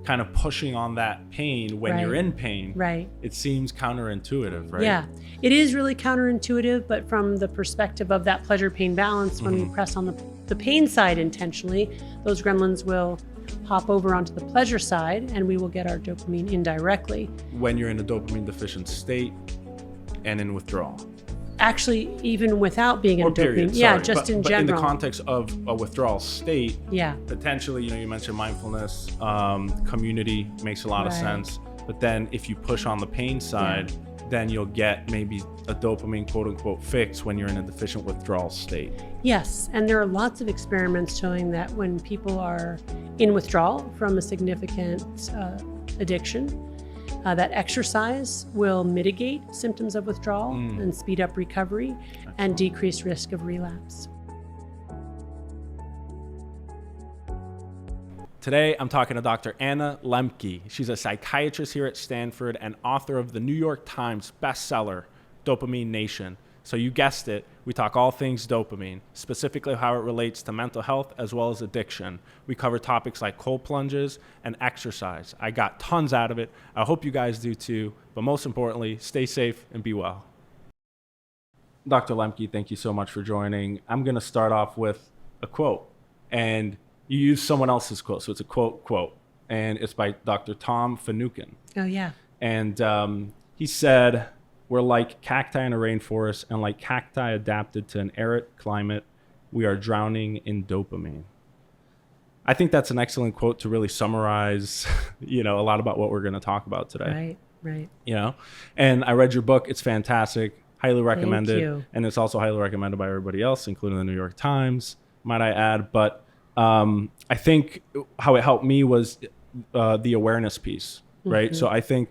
kind of pushing on that pain when you're in pain. Right. It seems counterintuitive, right? Yeah, it is really counterintuitive, but from the perspective of that pleasure-pain balance, when we press on the pain side intentionally, those gremlins will hop over onto the pleasure side and we will get our dopamine indirectly. When you're in a dopamine deficient state and in withdrawal. Actually, even without being in dopamine. Period, yeah, sorry. just in but general. in the context of a withdrawal state, yeah, potentially, you mentioned mindfulness, community makes a lot of sense. But then if you push on the pain side, then you'll get maybe a dopamine quote unquote fix when you're in a deficient withdrawal state. Yes, and there are lots of experiments showing that when people are in withdrawal from a significant addiction, that exercise will mitigate symptoms of withdrawal and speed up recovery and decrease risk of relapse. Today, I'm talking to Dr. Anna Lembke. She's a psychiatrist here at Stanford and author of the New York Times bestseller, Dopamine Nation. So you guessed it, we talk all things dopamine, specifically how it relates to mental health as well as addiction. We cover topics like cold plunges and exercise. I got tons out of it. I hope you guys do too. But most importantly, stay safe and be well. Dr. Lembke, thank you so much for joining. I'm going to start off with a quote. And you use someone else's quote. So it's a quote. And it's by Dr. Tom Finucane. Oh, yeah. And he said, "We're like cacti in a rainforest, and like cacti adapted to an arid climate, we are drowning in dopamine." I think that's an excellent quote to really summarize, a lot about what we're going to talk about today. Right. And I read your book. It's fantastic. Highly recommended. Thank you. And it's also highly recommended by everybody else, including the New York Times, might I add. But I think how it helped me was the awareness piece, right? So I think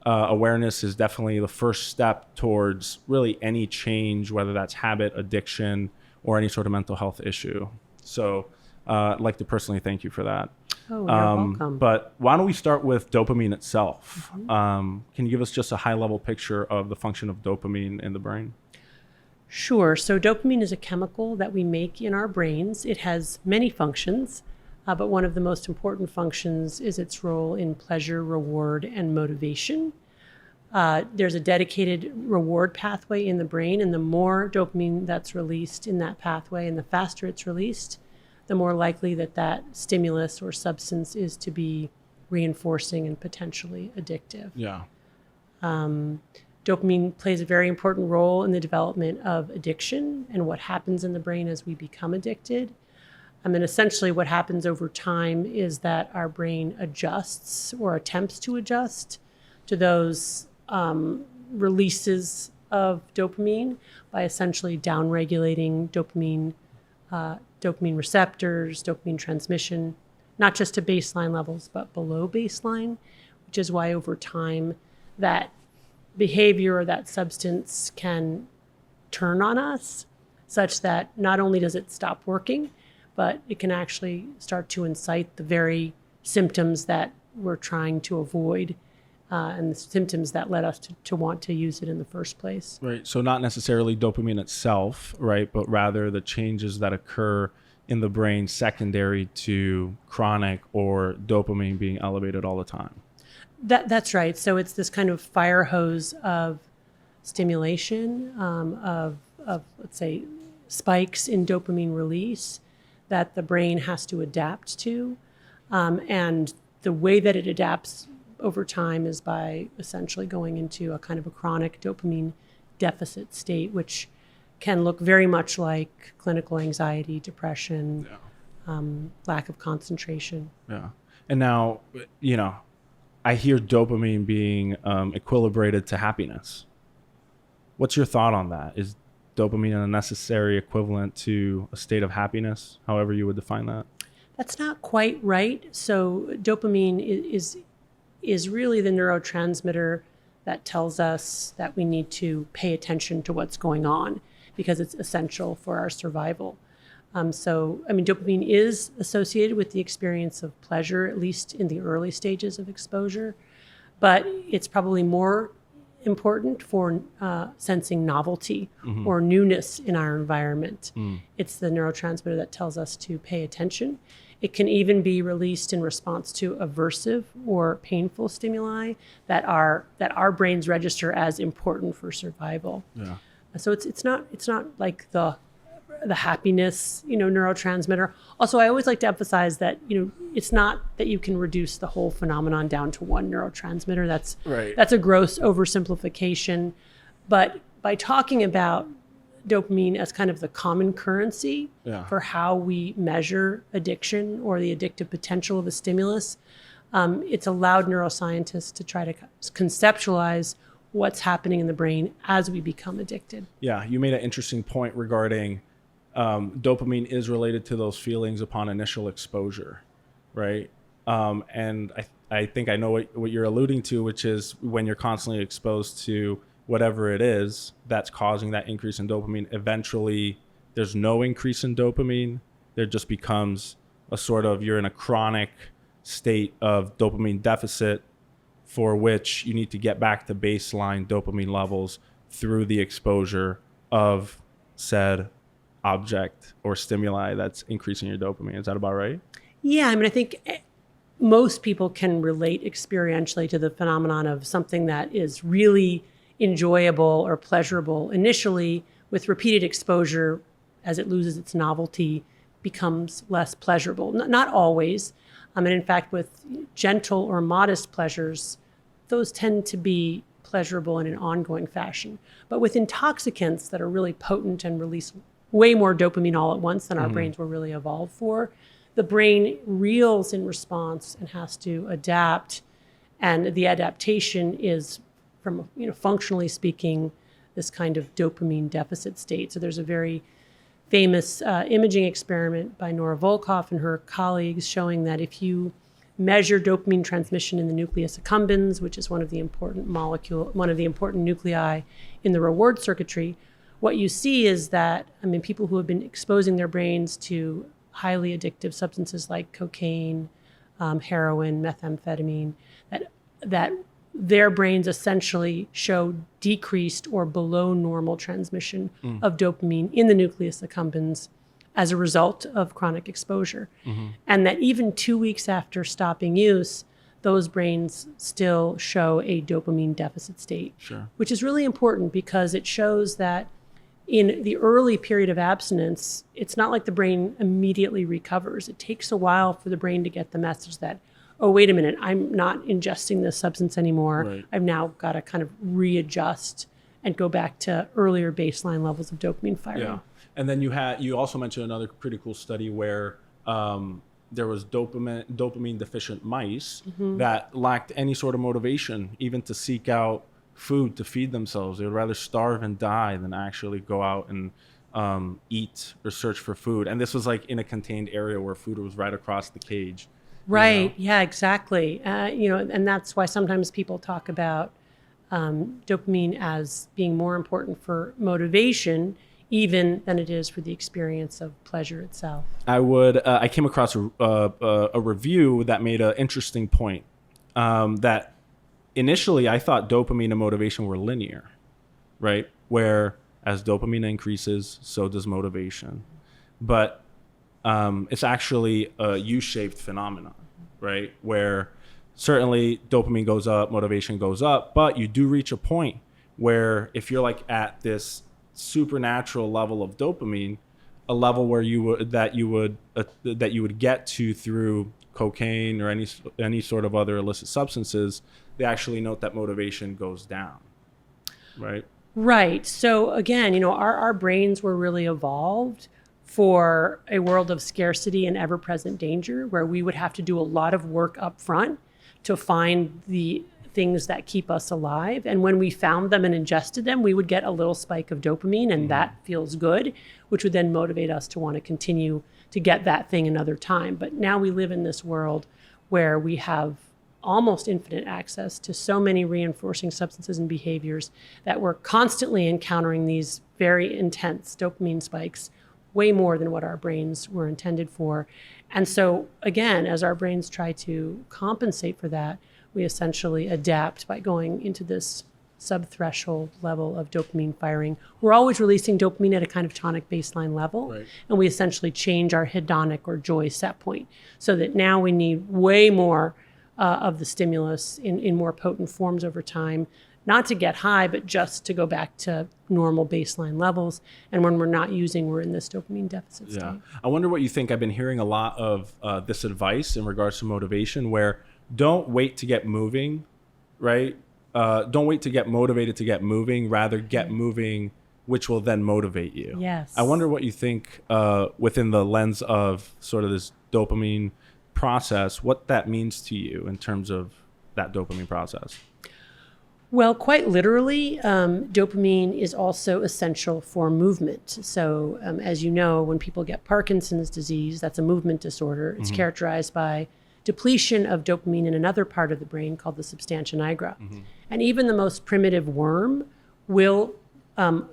awareness is definitely the first step towards really any change, whether that's habit, addiction, or any sort of mental health issue. So I'd like to personally thank you for that. Oh, you're welcome. But why don't we start with dopamine itself? Can you give us just a high-level picture of the function of dopamine in the brain? Sure. So dopamine is a chemical that we make in our brains. It has many functions, but one of the most important functions is its role in pleasure, reward, and motivation. There's a dedicated reward pathway in the brain, and the more dopamine that's released in that pathway and the faster it's released, the more likely that stimulus or substance is to be reinforcing and potentially addictive. Yeah. Dopamine plays a very important role in the development of addiction and what happens in the brain as we become addicted. And essentially what happens over time is that our brain adjusts or attempts to adjust to those releases of dopamine by essentially downregulating dopamine receptors, dopamine transmission, not just to baseline levels, but below baseline, which is why over time that behavior or that substance can turn on us such that not only does it stop working, but it can actually start to incite the very symptoms that we're trying to avoid and the symptoms that led us to want to use it in the first place. Right. So not necessarily dopamine itself, right, but rather the changes that occur in the brain secondary to chronic or dopamine being elevated all the time. That's right. So it's this kind of fire hose of stimulation, of let's say, spikes in dopamine release that the brain has to adapt to. And the way that it adapts over time is by essentially going into a kind of a chronic dopamine deficit state, which can look very much like clinical anxiety, depression, lack of concentration. Yeah. And now, I hear dopamine being equilibrated to happiness. What's your thought on that? Is dopamine a necessary equivalent to a state of happiness, however you would define that? That's not quite right. So dopamine is really the neurotransmitter that tells us that we need to pay attention to what's going on because it's essential for our survival. Dopamine is associated with the experience of pleasure, at least in the early stages of exposure, but it's probably more important for sensing novelty or newness in our environment. It's the neurotransmitter that tells us to pay attention. It can even be released in response to aversive or painful stimuli that our brains register as important for survival. Yeah. So it's not like the happiness, neurotransmitter. Also, I always like to emphasize that, it's not that you can reduce the whole phenomenon down to one neurotransmitter. That's a gross oversimplification. But by talking about dopamine as kind of the common currency for how we measure addiction or the addictive potential of a stimulus, it's allowed neuroscientists to try to conceptualize what's happening in the brain as we become addicted. Yeah, you made an interesting point regarding dopamine is related to those feelings upon initial exposure, right? And I think I know what you're alluding to, which is when you're constantly exposed to whatever it is that's causing that increase in dopamine, eventually there's no increase in dopamine. There just becomes a sort of, you're in a chronic state of dopamine deficit for which you need to get back to baseline dopamine levels through the exposure of said object or stimuli that's increasing your dopamine. Is that about right? Yeah, I think most people can relate experientially to the phenomenon of something that is really enjoyable or pleasurable initially. With repeated exposure, as it loses its novelty, becomes less pleasurable. Not always. And in fact, with gentle or modest pleasures, those tend to be pleasurable in an ongoing fashion. But with intoxicants that are really potent and release way more dopamine all at once than our brains were really evolved for, the brain reels in response and has to adapt. And the adaptation is, from functionally speaking, this kind of dopamine deficit state. So there's a very famous imaging experiment by Nora Volkoff and her colleagues showing that if you measure dopamine transmission in the nucleus accumbens, which is one of the important nuclei in the reward circuitry, what you see is that, people who have been exposing their brains to highly addictive substances like cocaine, heroin, methamphetamine, that their brains essentially show decreased or below normal transmission of dopamine in the nucleus accumbens as a result of chronic exposure. And that even 2 weeks after stopping use, those brains still show a dopamine deficit state, which is really important because it shows that in the early period of abstinence, it's not like the brain immediately recovers. It takes a while for the brain to get the message that, oh, wait a minute, I'm not ingesting this substance anymore. Right. I've now got to kind of readjust and go back to earlier baseline levels of dopamine firing. Yeah. And then you also mentioned another pretty cool study where there was dopamine deficient mice that lacked any sort of motivation, even to seek out food to feed themselves. They would rather starve and die than actually go out and eat or search for food. And this was like in a contained area where food was right across the cage. Right. Yeah, exactly. And that's why sometimes people talk about dopamine as being more important for motivation even than it is for the experience of pleasure itself. I came across a review that made an interesting point, that initially I thought dopamine and motivation were linear, right? Where as dopamine increases, so does motivation. But it's actually a U-shaped phenomenon, right? Where certainly dopamine goes up, motivation goes up, but you do reach a point where if you're like at this supernatural level of dopamine, a level where you would get to through cocaine or any sort of other illicit substances, they actually note that motivation goes down, right? Right. So again, our brains were really evolved for a world of scarcity and ever-present danger, where we would have to do a lot of work up front to find the things that keep us alive. And when we found them and ingested them, we would get a little spike of dopamine, and that feels good, which would then motivate us to want to continue to get that thing another time. But now we live in this world where we have almost infinite access to so many reinforcing substances and behaviors that we're constantly encountering these very intense dopamine spikes, way more than what our brains were intended for. And so again, as our brains try to compensate for that, we essentially adapt by going into this subthreshold level of dopamine firing. We're always releasing dopamine at a kind of tonic baseline level, Right. and we essentially change our hedonic or joy set point so that now we need way more of the stimulus in more potent forms over time, not to get high, but just to go back to normal baseline levels. And when we're not using, we're in this dopamine deficit state. Yeah. I wonder what you think. I've been hearing a lot of this advice in regards to motivation, where don't wait to get moving, right? Don't wait to get motivated to get moving, rather get moving, which will then motivate you. Yes. I wonder what you think within the lens of sort of this dopamine process, what that means to you in terms of that dopamine process. Well, quite literally, dopamine is also essential for movement. So as you know, when people get Parkinson's disease, that's a movement disorder. It's characterized by depletion of dopamine in another part of the brain called the substantia nigra. And even the most primitive worm will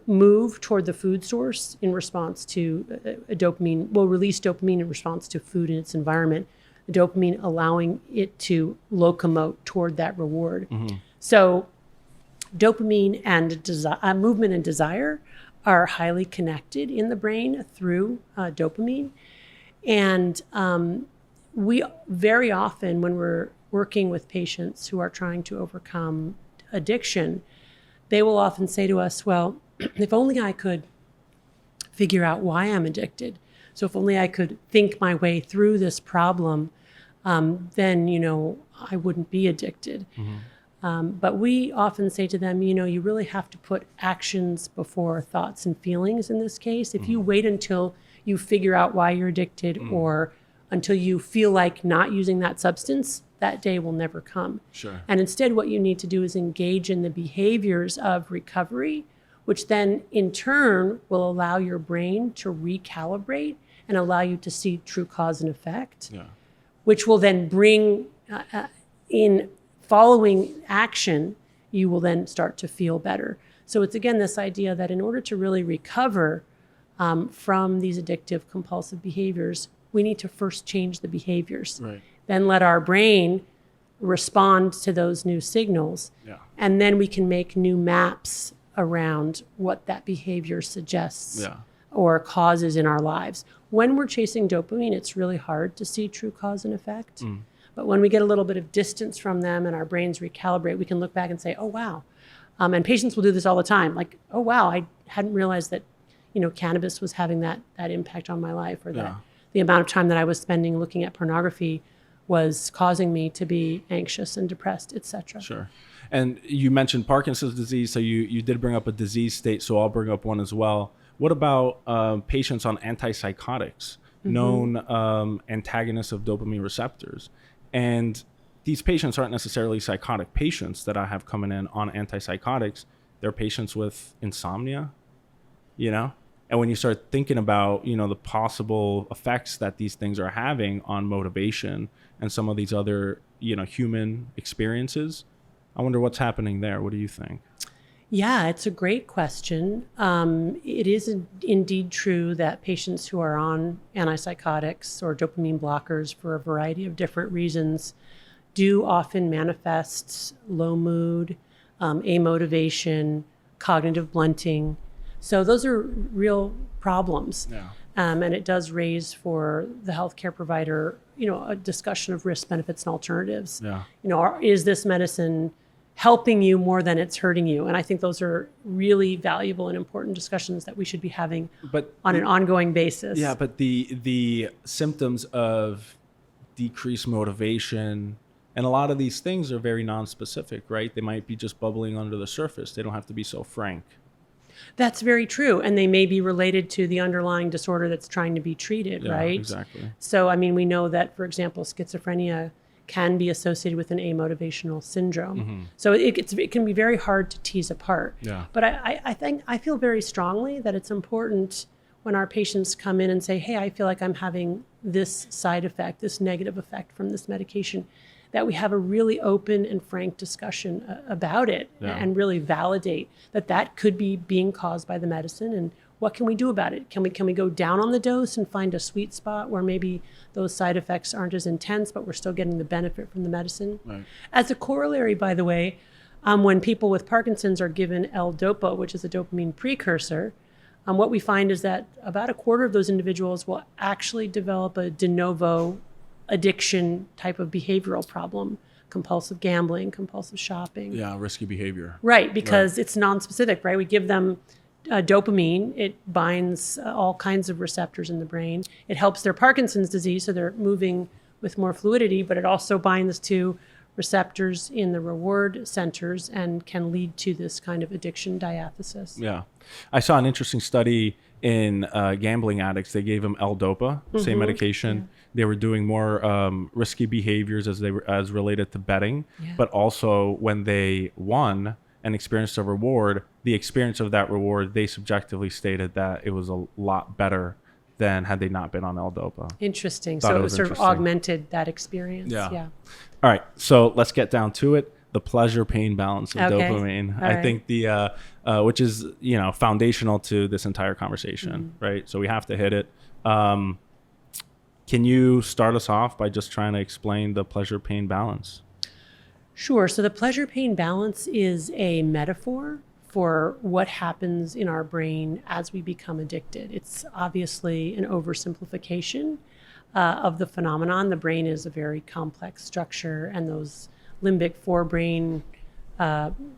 move toward the food source in response to dopamine, will release dopamine in response to food in its environment, the dopamine allowing it to locomote toward that reward. So dopamine and movement and desire are highly connected in the brain through dopamine. And we very often, when we're working with patients who are trying to overcome addiction, they will often say to us, well, if only I could figure out why I'm addicted. So if only I could think my way through this problem, then, I wouldn't be addicted. But we often say to them, you really have to put actions before thoughts and feelings in this case. If you wait until you figure out why you're addicted or until you feel like not using that substance, that day will never come. Sure. And instead, what you need to do is engage in the behaviors of recovery, which then in turn will allow your brain to recalibrate and allow you to see true cause and effect, which will then bring in following action, you will then start to feel better. So it's again this idea that in order to really recover from these addictive compulsive behaviors, we need to first change the behaviors. Right. Then let our brain respond to those new signals. And then we can make new maps around what that behavior suggests or causes in our lives. When we're chasing dopamine, it's really hard to see true cause and effect. But when we get a little bit of distance from them and our brains recalibrate, we can look back and say, oh, wow. And patients will do this all the time. Like, oh, wow, I hadn't realized that, cannabis was having that impact on my life, or that the amount of time that I was spending looking at pornography was causing me to be anxious and depressed, et cetera. Sure. And you mentioned Parkinson's disease, so you did bring up a disease state, so I'll bring up one as well. What about patients on antipsychotics, known antagonists of dopamine receptors? And these patients aren't necessarily psychotic patients that I have coming in on antipsychotics. They're patients with insomnia, And when you start thinking about, the possible effects that these things are having on motivation and some of these other, human experiences, I wonder what's happening there. What do you think? Yeah, it's a great question. It is indeed true that patients who are on antipsychotics or dopamine blockers for a variety of different reasons do often manifest low mood, amotivation, cognitive blunting. So those are real problems. And it does raise for the healthcare provider, a discussion of risks, benefits, and alternatives. Is this medicine helping you more than it's hurting you? And I think those are really valuable and important discussions that we should be having on an ongoing basis. Yeah, but the symptoms of decreased motivation and a lot of these things are very nonspecific, right? They might be just bubbling under the surface. They don't have to be so frank. That's very true. And they may be related to the underlying disorder that's trying to be treated, right? Exactly. So, we know that, for example, schizophrenia can be associated with an amotivational syndrome. So it can be very hard to tease apart. But I feel very strongly that it's important when our patients come in and say, hey, I feel like I'm having this side effect, this negative effect from this medication, that we have a really open and frank discussion about it and really validate that could be being caused by the medicine, and what can we do about it? Can we go down on the dose and find a sweet spot where maybe those side effects aren't as intense, but we're still getting the benefit from the medicine? As a corollary, by the way, When people with Parkinson's are given L-Dopa, which is a dopamine precursor, what we find is that about a quarter of those individuals will actually develop a de novo addiction type of behavioral problem, compulsive gambling, compulsive shopping. Yeah, risky behavior. Right, because it's nonspecific, right? We give them dopamine. It binds all kinds of receptors in the brain. It helps their Parkinson's disease, so they're moving with more fluidity, but it also binds to receptors in the reward centers and can lead to this kind of addiction diathesis. Yeah. I saw an interesting study in gambling addicts. They gave them L-Dopa, same medication. Yeah. They were doing more risky behaviors as related to betting, but also when they won and experienced a reward, the experience of that reward, they subjectively stated that it was a lot better than had they not been on L-Dopa. Interesting. So it sort of augmented that experience. Yeah. All right. So let's get down to it. The pleasure-pain balance of dopamine. I think the which is foundational to this entire conversation, right? So we have to hit it. Can you start us off by just trying to explain the pleasure-pain balance? Sure. So the pleasure-pain balance is a metaphor for what happens in our brain as we become addicted. It's obviously an oversimplification of the phenomenon. The brain is a very complex structure, and those limbic forebrain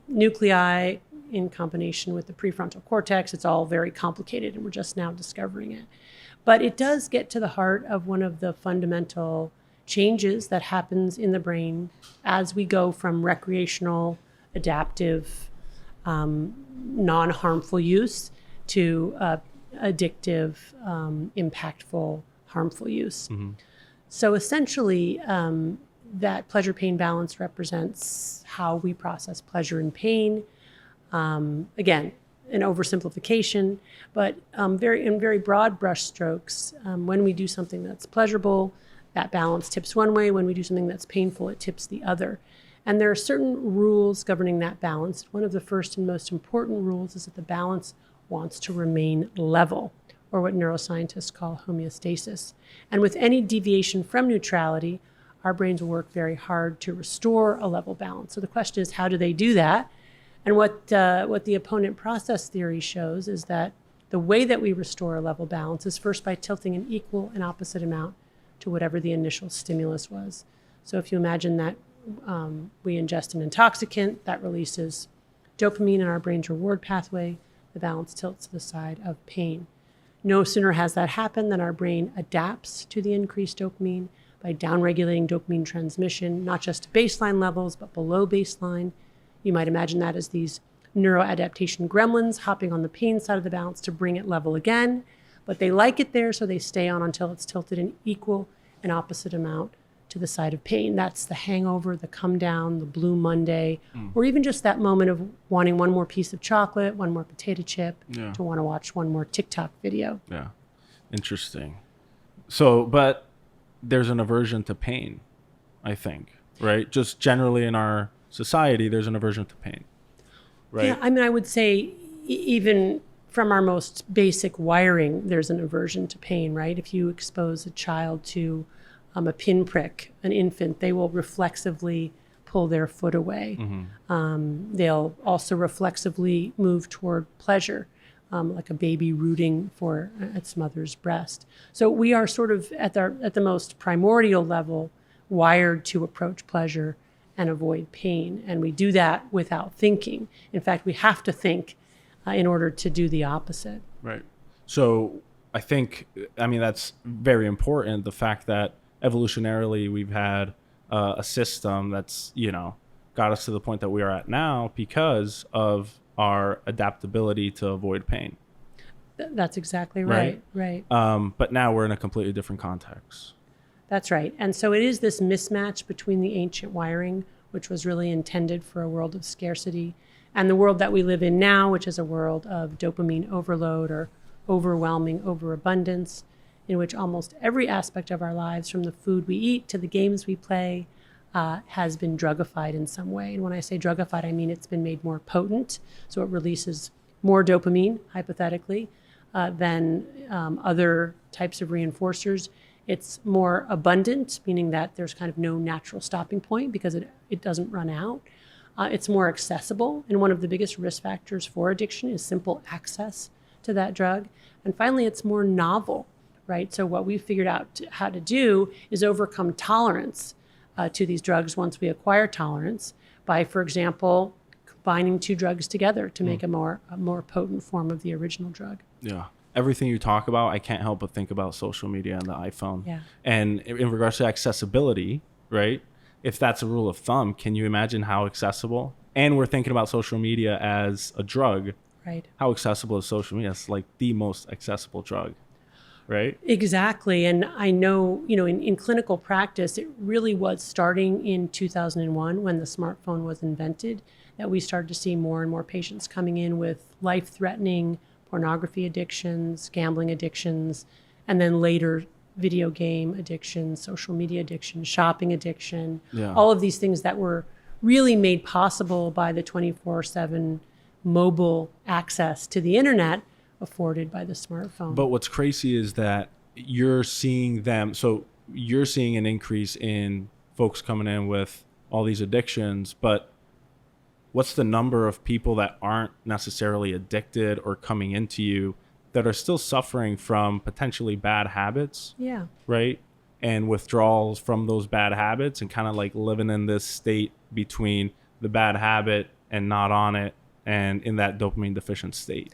nuclei in combination with the prefrontal cortex, it's all very complicated, and we're just now discovering it. But it does get to the heart of one of the fundamental changes that happens in the brain as we go from recreational, adaptive, non-harmful use to addictive, impactful, harmful use. So essentially, that pleasure-pain balance represents how we process pleasure and pain. Again, an oversimplification, but in very broad brush strokes, when we do something that's pleasurable, that balance tips one way. When we do something that's painful, it tips the other. And there are certain rules governing that balance. One of the first and most important rules is that the balance wants to remain level, or what neuroscientists call homeostasis. And with any deviation from neutrality, our brains will work very hard to restore a level balance. So the question is, how do they do that? And what the opponent process theory shows is that the way that we restore a level balance is first by tilting an equal and opposite amount to whatever the initial stimulus was. So if you imagine that we ingest an intoxicant that releases dopamine in our brain's reward pathway, the balance tilts to the side of pain. No sooner has that happened than our brain adapts to the increased dopamine by downregulating dopamine transmission, not just to baseline levels, but below baseline. You might imagine that as these neuroadaptation gremlins hopping on the pain side of the balance to bring it level again. But they like it there, so they stay on until it's tilted an equal and opposite amount to the side of pain. That's the hangover, the come down, the blue Monday, or even just that moment of wanting one more piece of chocolate, one more potato chip, to want to watch one more TikTok video. Yeah, interesting. So, but there's an aversion to pain, I think, right? Just generally in our society, there's an aversion to pain, right? Yeah, I mean, I would say even from our most basic wiring, there's an aversion to pain, right? If you expose a child to a pinprick, an infant, they will reflexively pull their foot away. They'll also reflexively move toward pleasure, like a baby rooting for its mother's breast. So we are sort of at the most primordial level wired to approach pleasure and avoid pain. And we do that without thinking. In fact, we have to think in order to do the opposite. Right. So I mean, that's very important. The fact that evolutionarily we've had a system that's, got us to the point that we are at now because of our adaptability to avoid pain. That's exactly right. Right. But now we're in a completely different context. That's right. And so it is this mismatch between the ancient wiring, which was really intended for a world of scarcity, and the world that we live in now, which is a world of dopamine overload or overwhelming overabundance, in which almost every aspect of our lives, from the food we eat to the games we play, has been drugified in some way. And when I say drugified, I mean it's been made more potent. So it releases more dopamine, hypothetically, than other types of reinforcers. It's more abundant, meaning that there's kind of no natural stopping point because it doesn't run out. It's more accessible. And one of the biggest risk factors for addiction is simple access to that drug. And finally, it's more novel, right? So what we figured out how to do is overcome tolerance to these drugs once we acquire tolerance by, for example, combining two drugs together to make a more potent form of the original drug. Yeah. Everything you talk about, I can't help but think about social media and the iPhone. Yeah. And in regards to accessibility, right? If that's a rule of thumb, can you imagine how accessible? And we're thinking about social media as a drug. Right. How accessible is social media? It's like the most accessible drug, right? Exactly. And I know, in clinical practice, it really was starting in 2001 when the smartphone was invented that we started to see more and more patients coming in with life-threatening pornography addictions, gambling addictions, and then later video game addiction, social media addiction, shopping addiction, all of these things that were really made possible by the 24/7 mobile access to the internet afforded by the smartphone. But what's crazy is that you're seeing an increase in folks coming in with all these addictions, but what's the number of people that aren't necessarily addicted or coming into you that are still suffering from potentially bad habits? Yeah. Right? And withdrawals from those bad habits and kind of like living in this state between the bad habit and not on it and in that dopamine deficient state.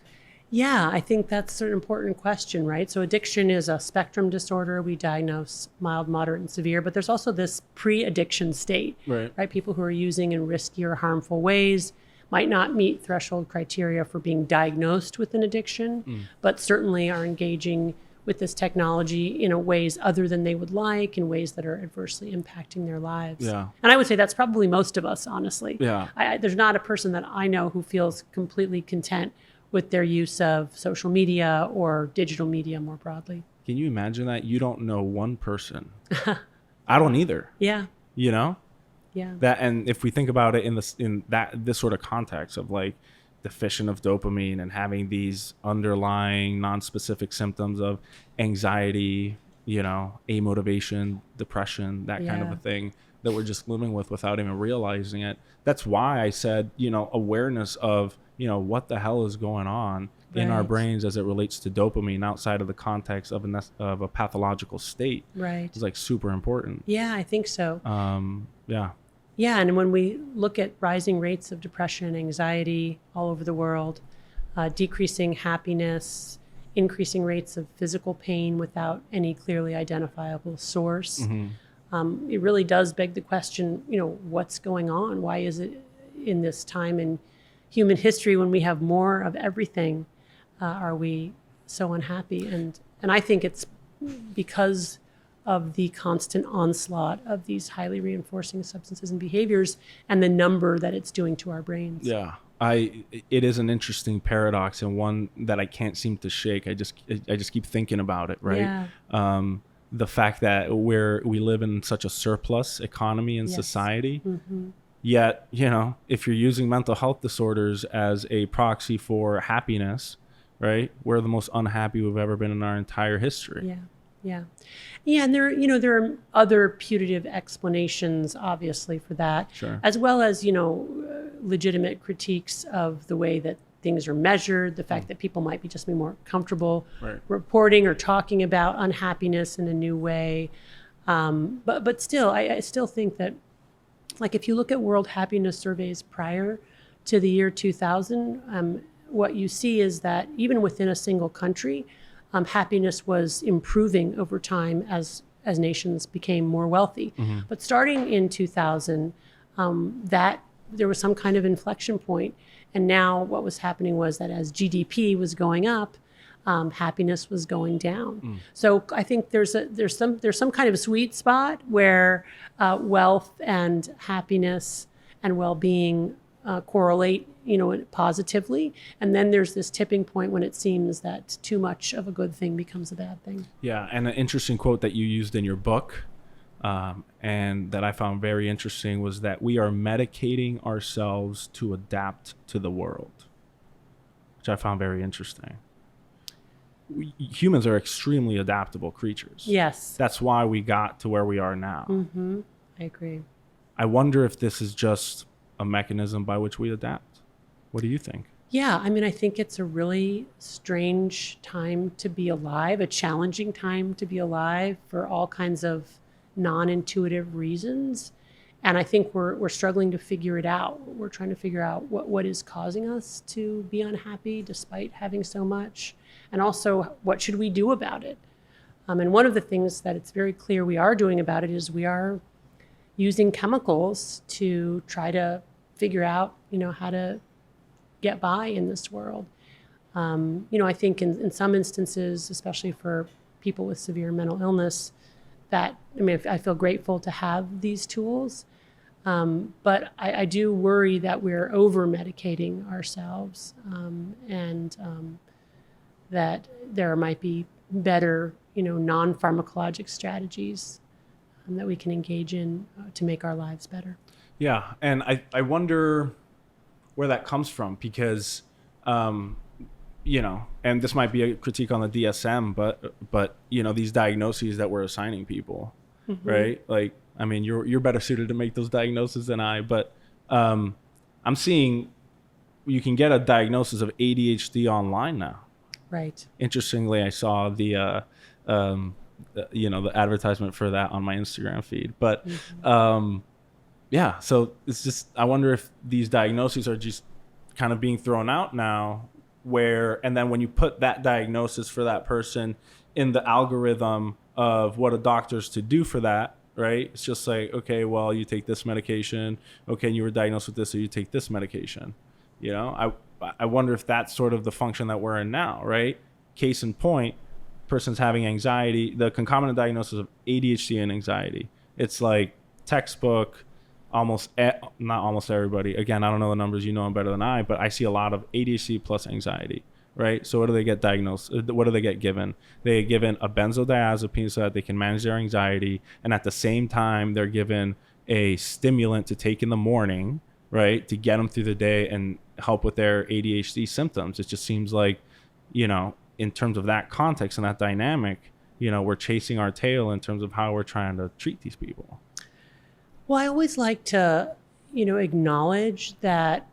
Yeah, I think that's an important question, right? So addiction is a spectrum disorder. We diagnose mild, moderate, and severe, but there's also this pre-addiction state, right? People who are using in risky or harmful ways might not meet threshold criteria for being diagnosed with an addiction, but certainly are engaging with this technology in ways other than they would like, in ways that are adversely impacting their lives. Yeah. And I would say that's probably most of us, honestly. Yeah. There's not a person that I know who feels completely content with their use of social media or digital media more broadly. Can you imagine that? You don't know one person. I don't either. Yeah. You know? Yeah. That, and if we think about it in this sort of context of like deficient of dopamine and having these underlying non-specific symptoms of anxiety, amotivation, depression, that kind of a thing that we're just living with without even realizing it. That's why I said, awareness of, what the hell is going on in our brains as it relates to dopamine outside of the context of a pathological state. Right. It's like super important. Yeah, I think so. Yeah. Yeah, and when we look at rising rates of depression and anxiety all over the world, decreasing happiness, increasing rates of physical pain without any clearly identifiable source, it really does beg the question, what's going on? Why is it in this time in human history when we have more of everything, are we so unhappy? And I think it's because of the constant onslaught of these highly reinforcing substances and behaviors and the number that it's doing to our brains. Yeah. It is an interesting paradox and one that I can't seem to shake. I just keep thinking about it, right? Yeah. The fact that we live in such a surplus economy and society, yet, if you're using mental health disorders as a proxy for happiness, right? We're the most unhappy we've ever been in our entire history. Yeah. And there are other putative explanations, obviously, for that, as well as, legitimate critiques of the way that things are measured, the fact that people might be more comfortable reporting or talking about unhappiness in a new way. But still, I still think that, like, if you look at world happiness surveys prior to the year 2000, what you see is that even within a single country, happiness was improving over time as nations became more wealthy. But starting in 2000, that there was some kind of inflection point. And now what was happening was that as GDP was going up, happiness was going down. So I think there's some kind of sweet spot where wealth and happiness and well-being correlate, positively. And then there's this tipping point when it seems that too much of a good thing becomes a bad thing. Yeah. And an interesting quote that you used in your book, and that I found very interesting, was that we are medicating ourselves to adapt to the world, which I found very interesting. Humans are extremely adaptable creatures. Yes. That's why we got to where we are now. I agree. I wonder if this is just a mechanism by which we adapt. What do you think? Yeah, I mean, I think it's a really strange time to be alive, a challenging time to be alive for all kinds of non-intuitive reasons. And I think we're struggling to figure it out. We're trying to figure out what is causing us to be unhappy despite having so much. And also, what should we do about it? And one of the things that it's very clear we are doing about it is we are using chemicals to try to figure out, how to get by in this world. I think in some instances, especially for people with severe mental illness, I feel grateful to have these tools, but I do worry that we're over-medicating ourselves, and that there might be better, non-pharmacologic strategies that we can engage in to make our lives better. Yeah, and I wonder where that comes from, because and this might be a critique on the DSM, but these diagnoses that we're assigning people, mm-hmm. right? Like, I mean, you're better suited to make those diagnoses than I, but I'm seeing you can get a diagnosis of ADHD online now. Right. Interestingly, I saw the advertisement for that on my Instagram feed, but mm-hmm. Yeah, so it's just, I wonder if these diagnoses are just kind of being thrown out now, and then when you put that diagnosis for that person in the algorithm of what a doctor's to do for that, right? It's just like, okay, well, you take this medication. Okay, and you were diagnosed with this, so you take this medication. I wonder if that's sort of the function that we're in now, right? Case in point, person's having anxiety, the concomitant diagnosis of ADHD and anxiety. It's like textbook. Not almost everybody. Again, I don't know the numbers, them better than I, but I see a lot of ADHD plus anxiety, right? So what do they get diagnosed? What do they get given? They get given a benzodiazepine so that they can manage their anxiety. And at the same time, they're given a stimulant to take in the morning, right? To get them through the day and help with their ADHD symptoms. It just seems like, in terms of that context and that dynamic, we're chasing our tail in terms of how we're trying to treat these people. Well, I always like to, acknowledge that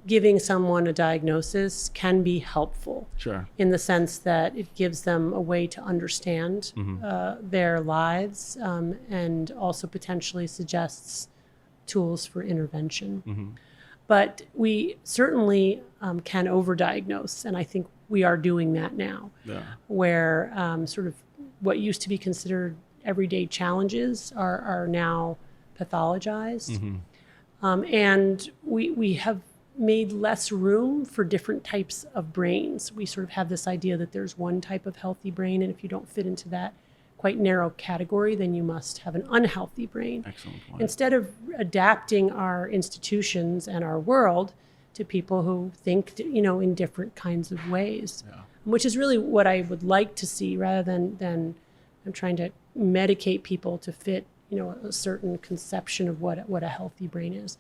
giving someone a diagnosis can be helpful. Sure. In the sense that it gives them a way to understand mm-hmm. Their lives, and also potentially suggests tools for intervention. Mm-hmm. But we certainly can overdiagnose, and I think we are doing that now, where sort of what used to be considered everyday challenges are now pathologized. Mm-hmm. And we have made less room for different types of brains. We sort of have this idea that there's one type of healthy brain, and if you don't fit into that quite narrow category, then you must have an unhealthy brain. Excellent point. Instead of adapting our institutions and our world to people who think, in different kinds of ways, which is really what I would like to see, rather than I'm trying to medicate people to fit a certain conception of what a healthy brain is.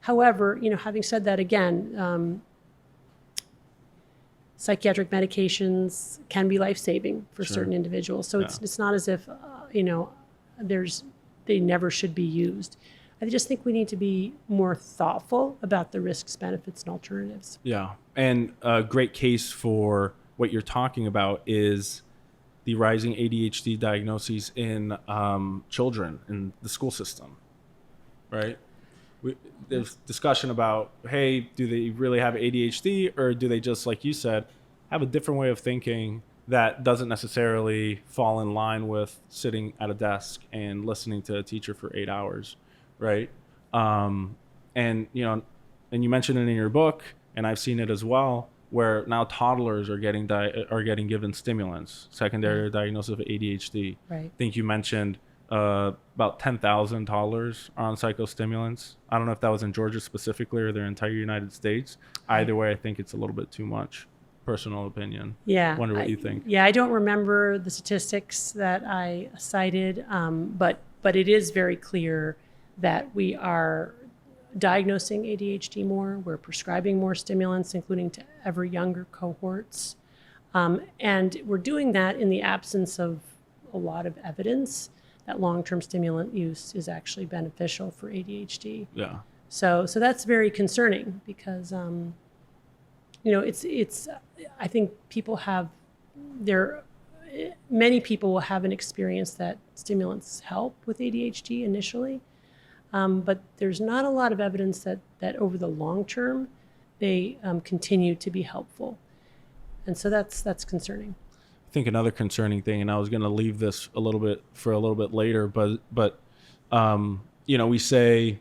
However, having said that, again, psychiatric medications can be life-saving for certain individuals. So it's not as if, they never should be used. I just think we need to be more thoughtful about the risks, benefits, and alternatives. Yeah, and a great case for what you're talking about is the rising ADHD diagnoses in children in the school system, right? There's discussion about, hey, do they really have ADHD, or do they just, like you said, have a different way of thinking that doesn't necessarily fall in line with sitting at a desk and listening to a teacher for 8 hours, right? And you mentioned it in your book, and I've seen it as well, where now toddlers are getting given stimulants, secondary diagnosis of ADHD. Right. I think you mentioned about 10,000 toddlers are on psychostimulants. I don't know if that was in Georgia specifically or their entire United States. Either way, I think it's a little bit too much. Personal opinion. Yeah. Wonder what you think. Yeah, I don't remember the statistics that I cited, but it is very clear that we are diagnosing ADHD more. We're prescribing more stimulants, including to ever younger cohorts. And we're doing that in the absence of a lot of evidence that long-term stimulant use is actually beneficial for ADHD. Yeah. So that's very concerning because, it's, I think many people will have an experience that stimulants help with ADHD initially, but there's not a lot of evidence that over the long term, they continue to be helpful. And so that's concerning. I think another concerning thing, and I was going to leave this a little bit later, but we say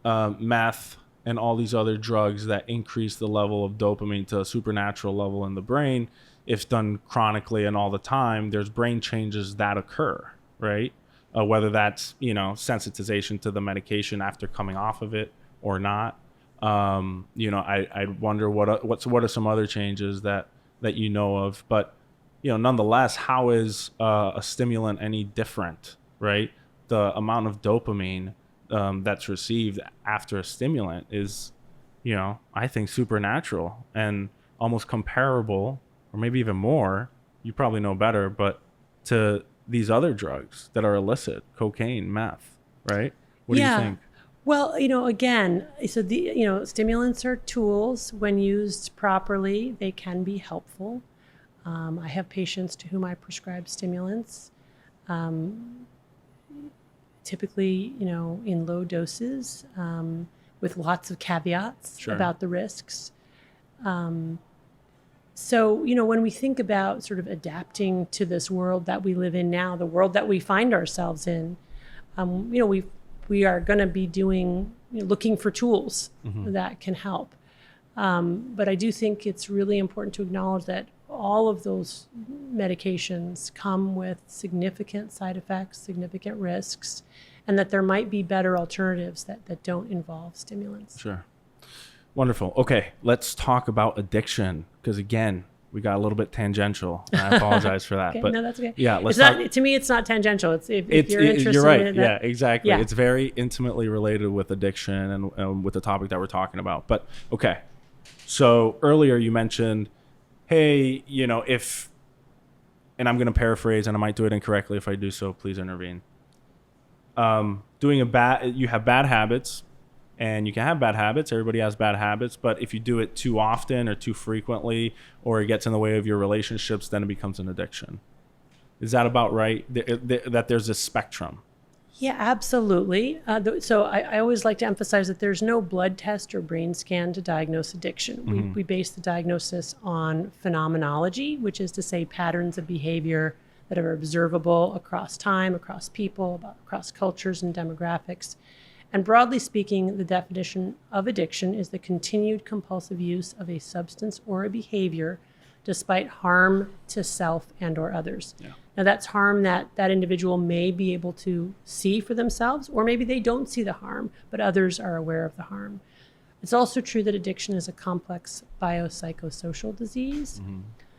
meth and all these other drugs that increase the level of dopamine to a supernatural level in the brain, if done chronically and all the time, there's brain changes that occur, right? Whether that's, sensitization to the medication after coming off of it or not. I wonder what are some other changes that you know of, but nonetheless, how is a stimulant any different, right? The amount of dopamine that's received after a stimulant is, I think supernatural and almost comparable, or maybe even more, you probably know better, but to these other drugs that are illicit, cocaine, meth, right? What do you think? Well, again, so stimulants are tools. When used properly, they can be helpful. I have patients to whom I prescribe stimulants, typically, in low doses, with lots of caveats about the risks. So, when we think about sort of adapting to this world that we live in now, the world that we find ourselves in, we are going to be looking for tools that can help. But I do think it's really important to acknowledge that all of those medications come with significant side effects, significant risks, and that there might be better alternatives that don't involve stimulants. Sure. Wonderful. Okay, let's talk about addiction, because again, we got a little bit tangential. And I apologize for that. Okay, but no, that's okay. Yeah, to me, it's not tangential. If you're interested you're right. in it. Yeah, exactly. Yeah. It's very intimately related with addiction and with the topic that we're talking about. But okay, so earlier you mentioned, hey, if, and I'm going to paraphrase, and I might do it incorrectly. If I do so, please intervene. You have bad habits. And you can have bad habits. Everybody has bad habits. But if you do it too often or too frequently, or it gets in the way of your relationships, then it becomes an addiction. Is that about right? That there's a spectrum? Yeah, absolutely. So I always like to emphasize that there's no blood test or brain scan to diagnose addiction. We base the diagnosis on phenomenology, which is to say patterns of behavior that are observable across time, across people, across cultures and demographics. And broadly speaking, the definition of addiction is the continued compulsive use of a substance or a behavior despite harm to self and or others. Yeah. Now that's harm that individual may be able to see for themselves, or maybe they don't see the harm, but others are aware of the harm. It's also true that addiction is a complex biopsychosocial disease,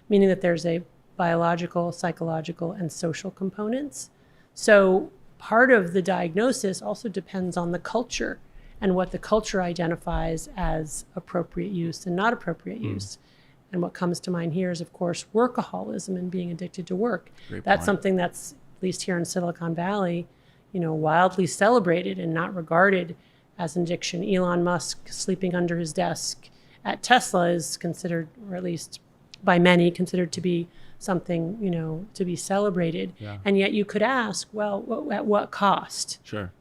meaning that there's a biological, psychological, and social components. So part of the diagnosis also depends on the culture and what the culture identifies as appropriate use and not appropriate use. And what comes to mind here is, of course, workaholism and being addicted to work. That's something that's, at least here in Silicon Valley, wildly celebrated and not regarded as an addiction. Elon Musk sleeping under his desk at Tesla is considered, or at least by many, considered to be something, to be celebrated. Yeah. And yet you could ask, well, at what cost? Sure.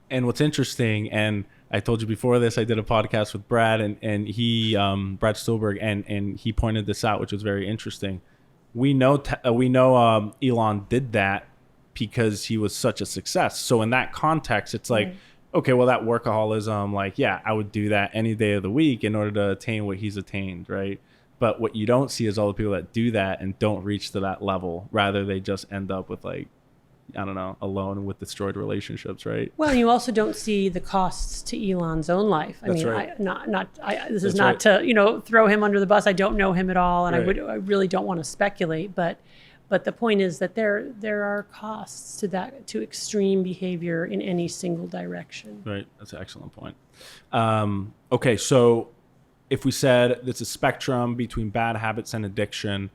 And what's interesting, and I told you before this, I did a podcast with Brad and he, Brad Stolberg, and he pointed this out, which was very interesting. We know Elon did that because he was such a success. So in that context, it's like, okay, well, that workaholism, I would do that any day of the week in order to attain what he's attained, right? But what you don't see is all the people that do that and don't reach to that level. Rather, they just end up with alone with destroyed relationships, right? Well, you also don't see the costs to Elon's own life. That's right. This is not to throw him under the bus. I don't know him at all, and I really don't want to speculate. But the point is that there are costs to extreme behavior in any single direction. Right. That's an excellent point. Okay, so if we said it's a spectrum between bad habits and addiction,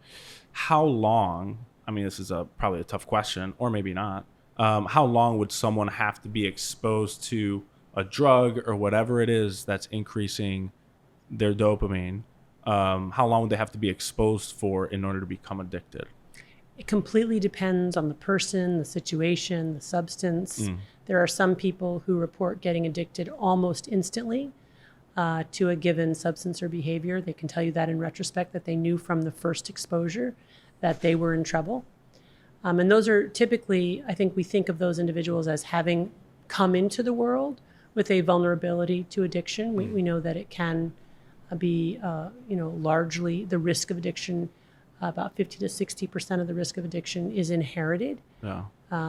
how long, I mean, this is probably a tough question, or maybe not, how long would someone have to be exposed to a drug or whatever it is that's increasing their dopamine, how long would they have to be exposed for in order to become addicted? It completely depends on the person, the situation, the substance. There are some people who report getting addicted almost instantly to a given substance or behavior. They can tell you that in retrospect, that they knew from the first exposure that they were in trouble. And those are typically, I think we think of those individuals as having come into the world with a vulnerability to addiction. We know that it can be, largely the risk of addiction, about 50 to 60% of the risk of addiction is inherited,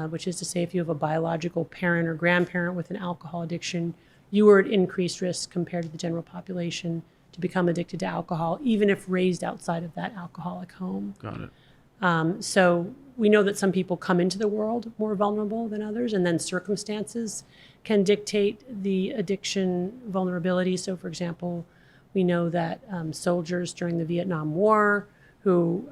which is to say if you have a biological parent or grandparent with an alcohol addiction, you are at increased risk compared to the general population to become addicted to alcohol, even if raised outside of that alcoholic home. Got it. So we know that some people come into the world more vulnerable than others, and then circumstances can dictate the addiction vulnerability. So, for example, we know that soldiers during the Vietnam War who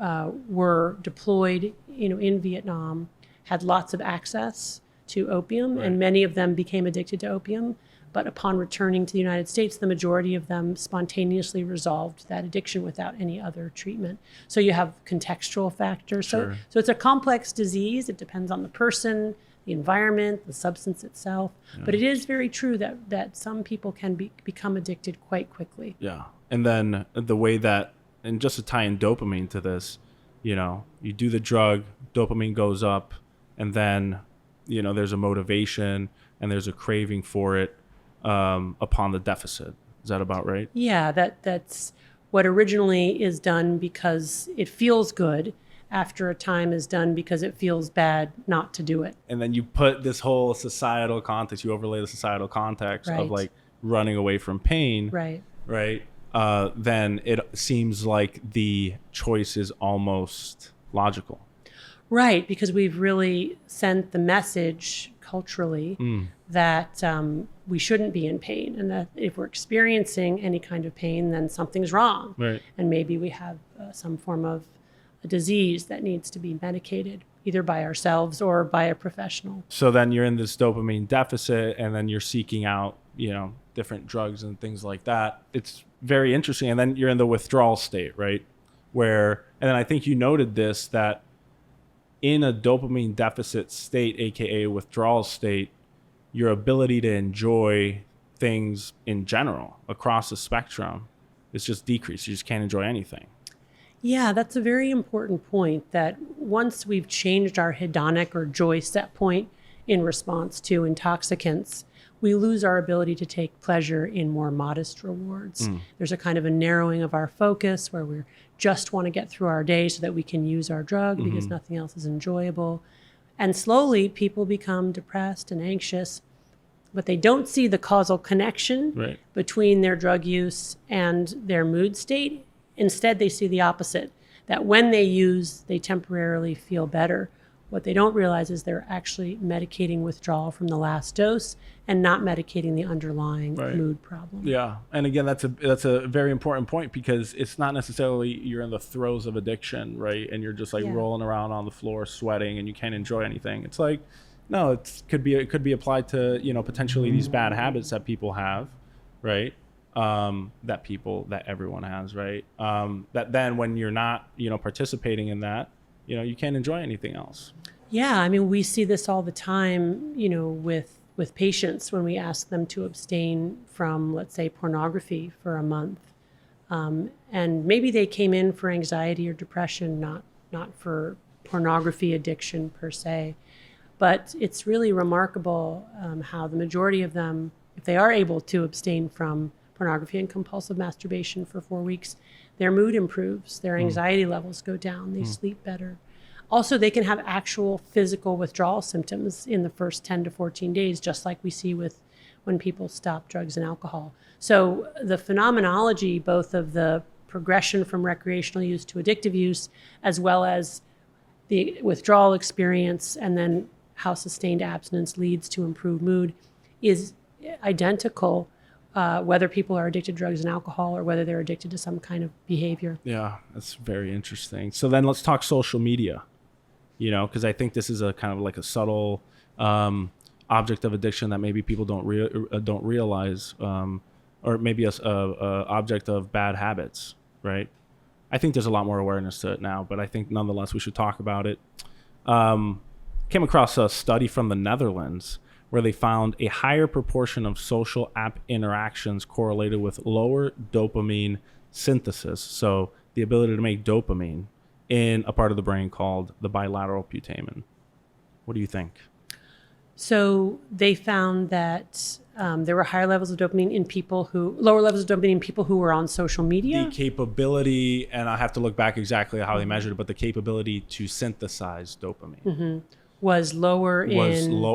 were deployed, in Vietnam, had lots of access to opium, and many of them became addicted to opium. But upon returning to the United States, the majority of them spontaneously resolved that addiction without any other treatment. So you have contextual factors. So it's a complex disease. It depends on the person, the environment, the substance itself. But it is very true that some people can become addicted quite quickly. Yeah. And then the way that, and just to tie in dopamine to this, you do the drug, dopamine goes up, and then, there's a motivation and there's a craving for it upon the deficit. Is that about right? Yeah, that's what originally is done because it feels good. After a time is done because it feels bad not to do it. And then you put this whole societal context, you overlay the societal context of like running away from pain. Right. Then it seems like the choice is almost logical. Right, because we've really sent the message culturally that we shouldn't be in pain, and that if we're experiencing any kind of pain, then something's wrong. Right. And maybe we have some form of a disease that needs to be medicated, either by ourselves or by a professional. So then you're in this dopamine deficit, and then you're seeking out, different drugs and things like that. It's very interesting. And then you're in the withdrawal state, right? And then I think you noted this, that in a dopamine deficit state, aka withdrawal state, your ability to enjoy things in general across the spectrum is just decreased. You just can't enjoy anything. Yeah, that's a very important point, that once we've changed our hedonic or joy set point in response to intoxicants, we lose our ability to take pleasure in more modest rewards. There's a kind of a narrowing of our focus where we just want to get through our day so that we can use our drug because nothing else is enjoyable. And slowly people become depressed and anxious, but they don't see the causal connection between their drug use and their mood state. Instead, they see the opposite, that when they use, they temporarily feel better. What they don't realize is they're actually medicating withdrawal from the last dose and not medicating the underlying mood problem. Yeah. And again, that's a very important point, because it's not necessarily you're in the throes of addiction, right? And you're just like rolling around on the floor sweating and you can't enjoy anything. It could be applied to, potentially these bad habits that people have, right? That everyone has, right? That then when you're not, participating in that, you can't enjoy anything else. Yeah, I mean, we see this all the time, with patients when we ask them to abstain from, let's say, pornography for a month. And maybe they came in for anxiety or depression, not for pornography addiction per se. But it's really remarkable how the majority of them, if they are able to abstain from pornography and compulsive masturbation for 4 weeks, their mood improves, their anxiety levels go down, they sleep better. Also, they can have actual physical withdrawal symptoms in the first 10 to 14 days, just like we see when people stop drugs and alcohol. So the phenomenology, both of the progression from recreational use to addictive use, as well as the withdrawal experience, and then how sustained abstinence leads to improved mood, is identical whether people are addicted to drugs and alcohol or whether they're addicted to some kind of behavior. Yeah, that's very interesting. So then let's talk social media, because I think this is a kind of like a subtle object of addiction that maybe people don't realize, or maybe a object of bad habits, right? I think there's a lot more awareness to it now, but I think nonetheless we should talk about it. Came across a study from the Netherlands where they found a higher proportion of social app interactions correlated with lower dopamine synthesis. So the ability to make dopamine in a part of the brain called the bilateral putamen. What do you think? So they found that there were higher levels of dopamine in lower levels of dopamine in people who were on social media. The capability, and I have to look back exactly how they measured it, but the capability to synthesize dopamine was lower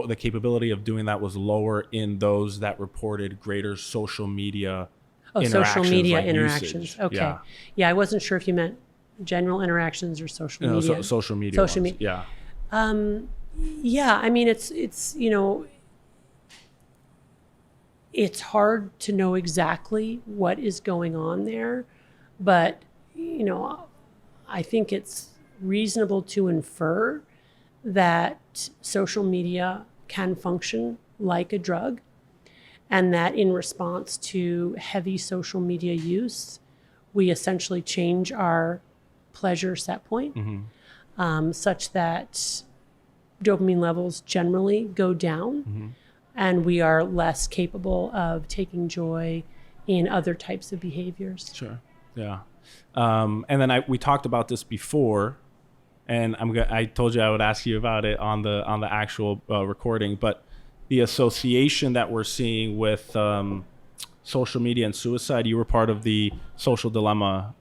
the capability of doing that was lower in those that reported greater social media social media interactions. Usage. Okay. Yeah, I wasn't sure if you meant general interactions or social media. Social media. Yeah. Yeah, I mean, it's it's hard to know exactly what is going on there, but I think it's reasonable to infer that social media can function like a drug, and that in response to heavy social media use, we essentially change our pleasure set point, such that dopamine levels generally go down, and we are less capable of taking joy in other types of behaviors. Sure. Yeah. And then we talked about this before, and I told you I would ask you about it on the actual recording, but the association that we're seeing with social media and suicide. You were part of the Social Dilemma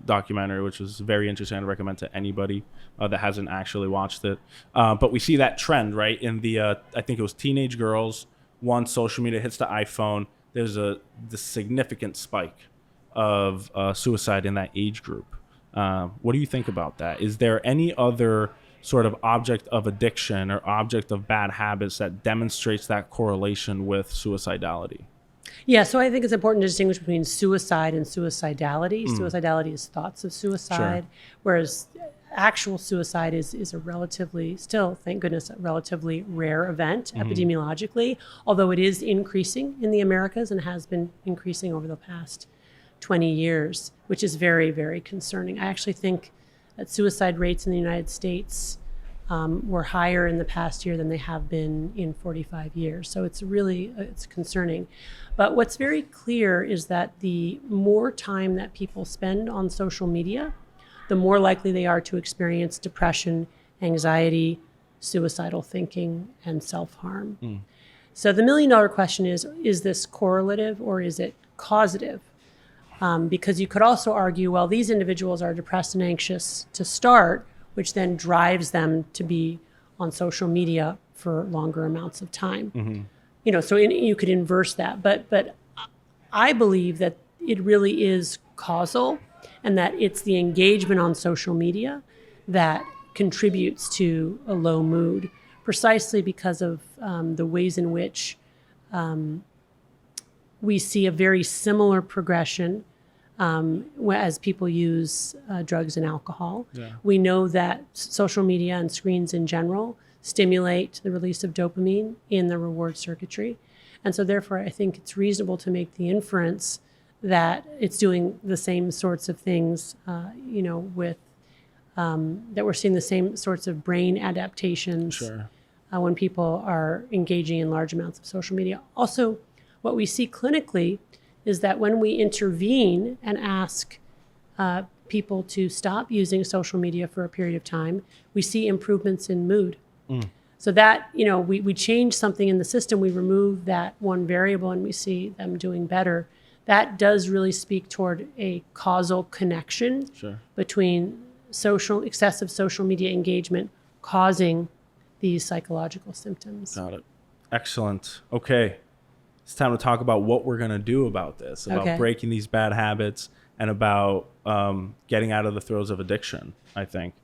documentary, which was very interesting. I'd recommend to anybody that hasn't actually watched it. But we see that trend, right? In the, I think it was teenage girls, once social media hits the iPhone, there's the significant spike of suicide in that age group. What do you think about that? Is there any other sort of object of addiction or object of bad habits that demonstrates that correlation with suicidality? Yeah, so I think it's important to distinguish between suicide and suicidality. Suicidality is thoughts of suicide, whereas actual suicide is a relatively, still, thank goodness, a relatively rare event epidemiologically, although it is increasing in the Americas and has been increasing over the past 20 years, which is very, very concerning. I actually think that suicide rates in the United States were higher in the past year than they have been in 45 years. So it's really, it's concerning. But what's very clear is that the more time that people spend on social media, the more likely they are to experience depression, anxiety, suicidal thinking, and self-harm. So the million-dollar question is this correlative or is it causative? Because you could also argue, well, these individuals are depressed and anxious to start, which then drives them to be on social media for longer amounts of time. So you could inverse that. But I believe that it really is causal, and that it's the engagement on social media that contributes to a low mood, precisely because of the ways in which we see a very similar progression as people use drugs and alcohol. We know that social media and screens in general stimulate the release of dopamine in the reward circuitry. And so therefore, I think it's reasonable to make the inference that it's doing the same sorts of things, with that we're seeing the same sorts of brain adaptations when people are engaging in large amounts of social media. Also, what we see clinically is that when we intervene and ask people to stop using social media for a period of time, we see improvements in mood. So that, we change something in the system, we remove that one variable and we see them doing better. That does really speak toward a causal connection between excessive social media engagement causing these psychological symptoms. Got it. Excellent. Okay. It's time to talk about what we're going to do about this, about breaking these bad habits and about getting out of the throes of addiction, I think.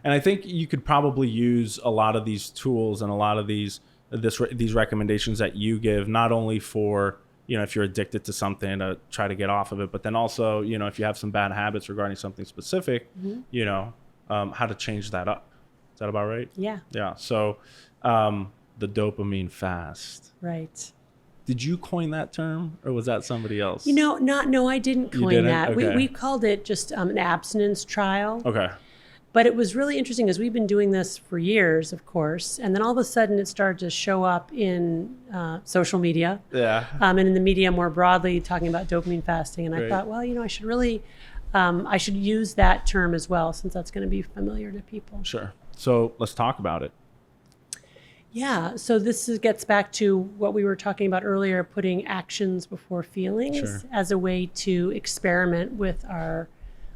And I think you could probably use a lot of these tools and a lot of these recommendations that you give, not only for, if you're addicted to something to try to get off of it, but then also, if you have some bad habits regarding something specific, how to change that up. Is that about right? Yeah. Yeah. So the Dopamine Fast. Right. Did you coin that term, or was that somebody else? No, I didn't coin didn't? that. Okay. We called it just an abstinence trial. Okay. But it was really interesting because we've been doing this for years, of course, and then all of a sudden it started to show up in social media, and in the media more broadly, talking about dopamine fasting. And I thought, well, I should use that term as well, since that's going to be familiar to people. Sure. So let's talk about it. Yeah. So gets back to what we were talking about earlier, putting actions before feelings as a way to experiment with our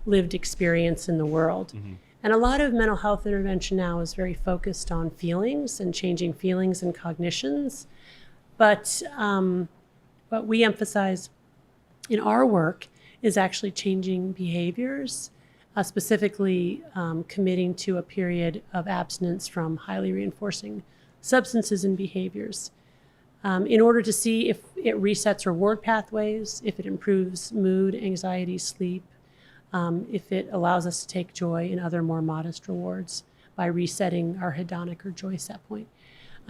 lived experience in the world. Mm-hmm. And a lot of mental health intervention now is very focused on feelings and changing feelings and cognitions. But what we emphasize in our work is actually changing behaviors, specifically committing to a period of abstinence from highly reinforcing substances and behaviors in order to see if it resets reward pathways, if it improves mood, anxiety, sleep, if it allows us to take joy in other more modest rewards by resetting our hedonic or joy set point.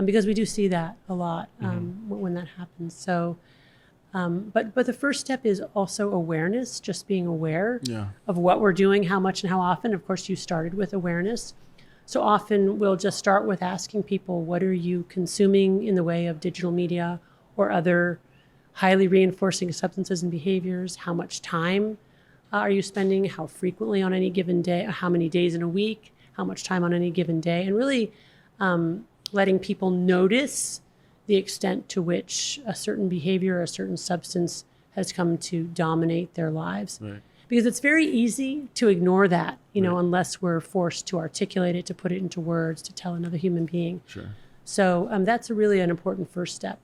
Because we do see that a lot when that happens. So, but the first step is also awareness, just being aware of what we're doing, how much and how often. Of course, you started with awareness. So often we'll just start with asking people, what are you consuming in the way of digital media or other highly reinforcing substances and behaviors? How much time are you spending? How frequently on any given day? How many days in a week? How much time on any given day? And really letting people notice the extent to which a certain behavior or a certain substance has come to dominate their lives. Right. Because it's very easy to ignore that, unless we're forced to articulate it, to put it into words, to tell another human being. Sure. So that's really an important first step.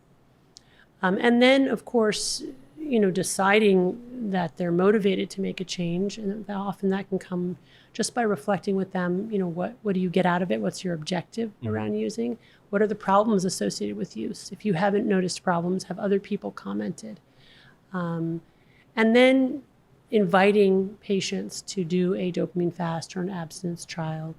And then, of course, deciding that they're motivated to make a change. And often that can come just by reflecting with them, what do you get out of it? What's your objective around using? What are the problems associated with use? If you haven't noticed problems, have other people commented? And then inviting patients to do a dopamine fast or an abstinence trial,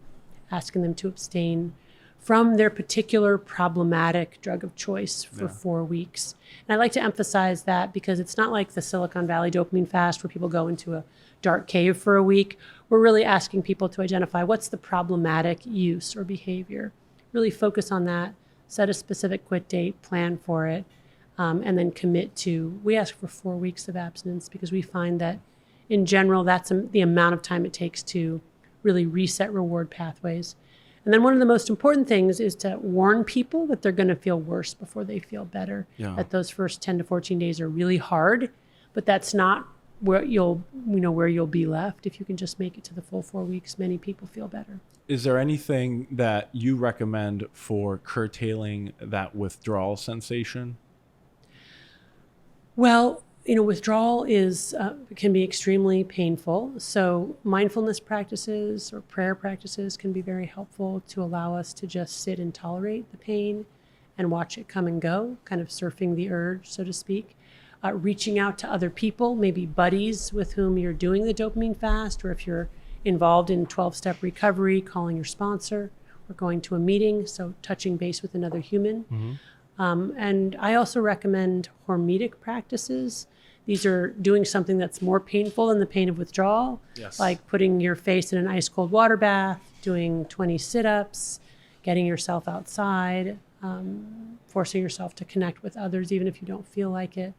asking them to abstain from their particular problematic drug of choice for 4 weeks. And I like to emphasize that because it's not like the Silicon Valley dopamine fast where people go into a dark cave for a week. We're really asking people to identify what's the problematic use or behavior. Really focus on that, set a specific quit date, plan for it, and then commit to, we ask for 4 weeks of abstinence because we find that in general, that's the amount of time it takes to really reset reward pathways. And then one of the most important things is to warn people that they're going to feel worse before they feel better. Yeah. That those first 10 to 14 days are really hard, but that's not where you'll be left. If you can just make it to the full 4 weeks, many people feel better. Is there anything that you recommend for curtailing that withdrawal sensation? Well, withdrawal can be extremely painful. So mindfulness practices or prayer practices can be very helpful to allow us to just sit and tolerate the pain and watch it come and go, kind of surfing the urge, so to speak. Reaching out to other people, maybe buddies with whom you're doing the dopamine fast, or if you're involved in 12-step recovery, calling your sponsor or going to a meeting, so touching base with another human. Mm-hmm. And I also recommend hormetic practices. These are doing something that's more painful than the pain of withdrawal, like putting your face in an ice cold water bath, doing 20 sit-ups, getting yourself outside, forcing yourself to connect with others, even if you don't feel like it,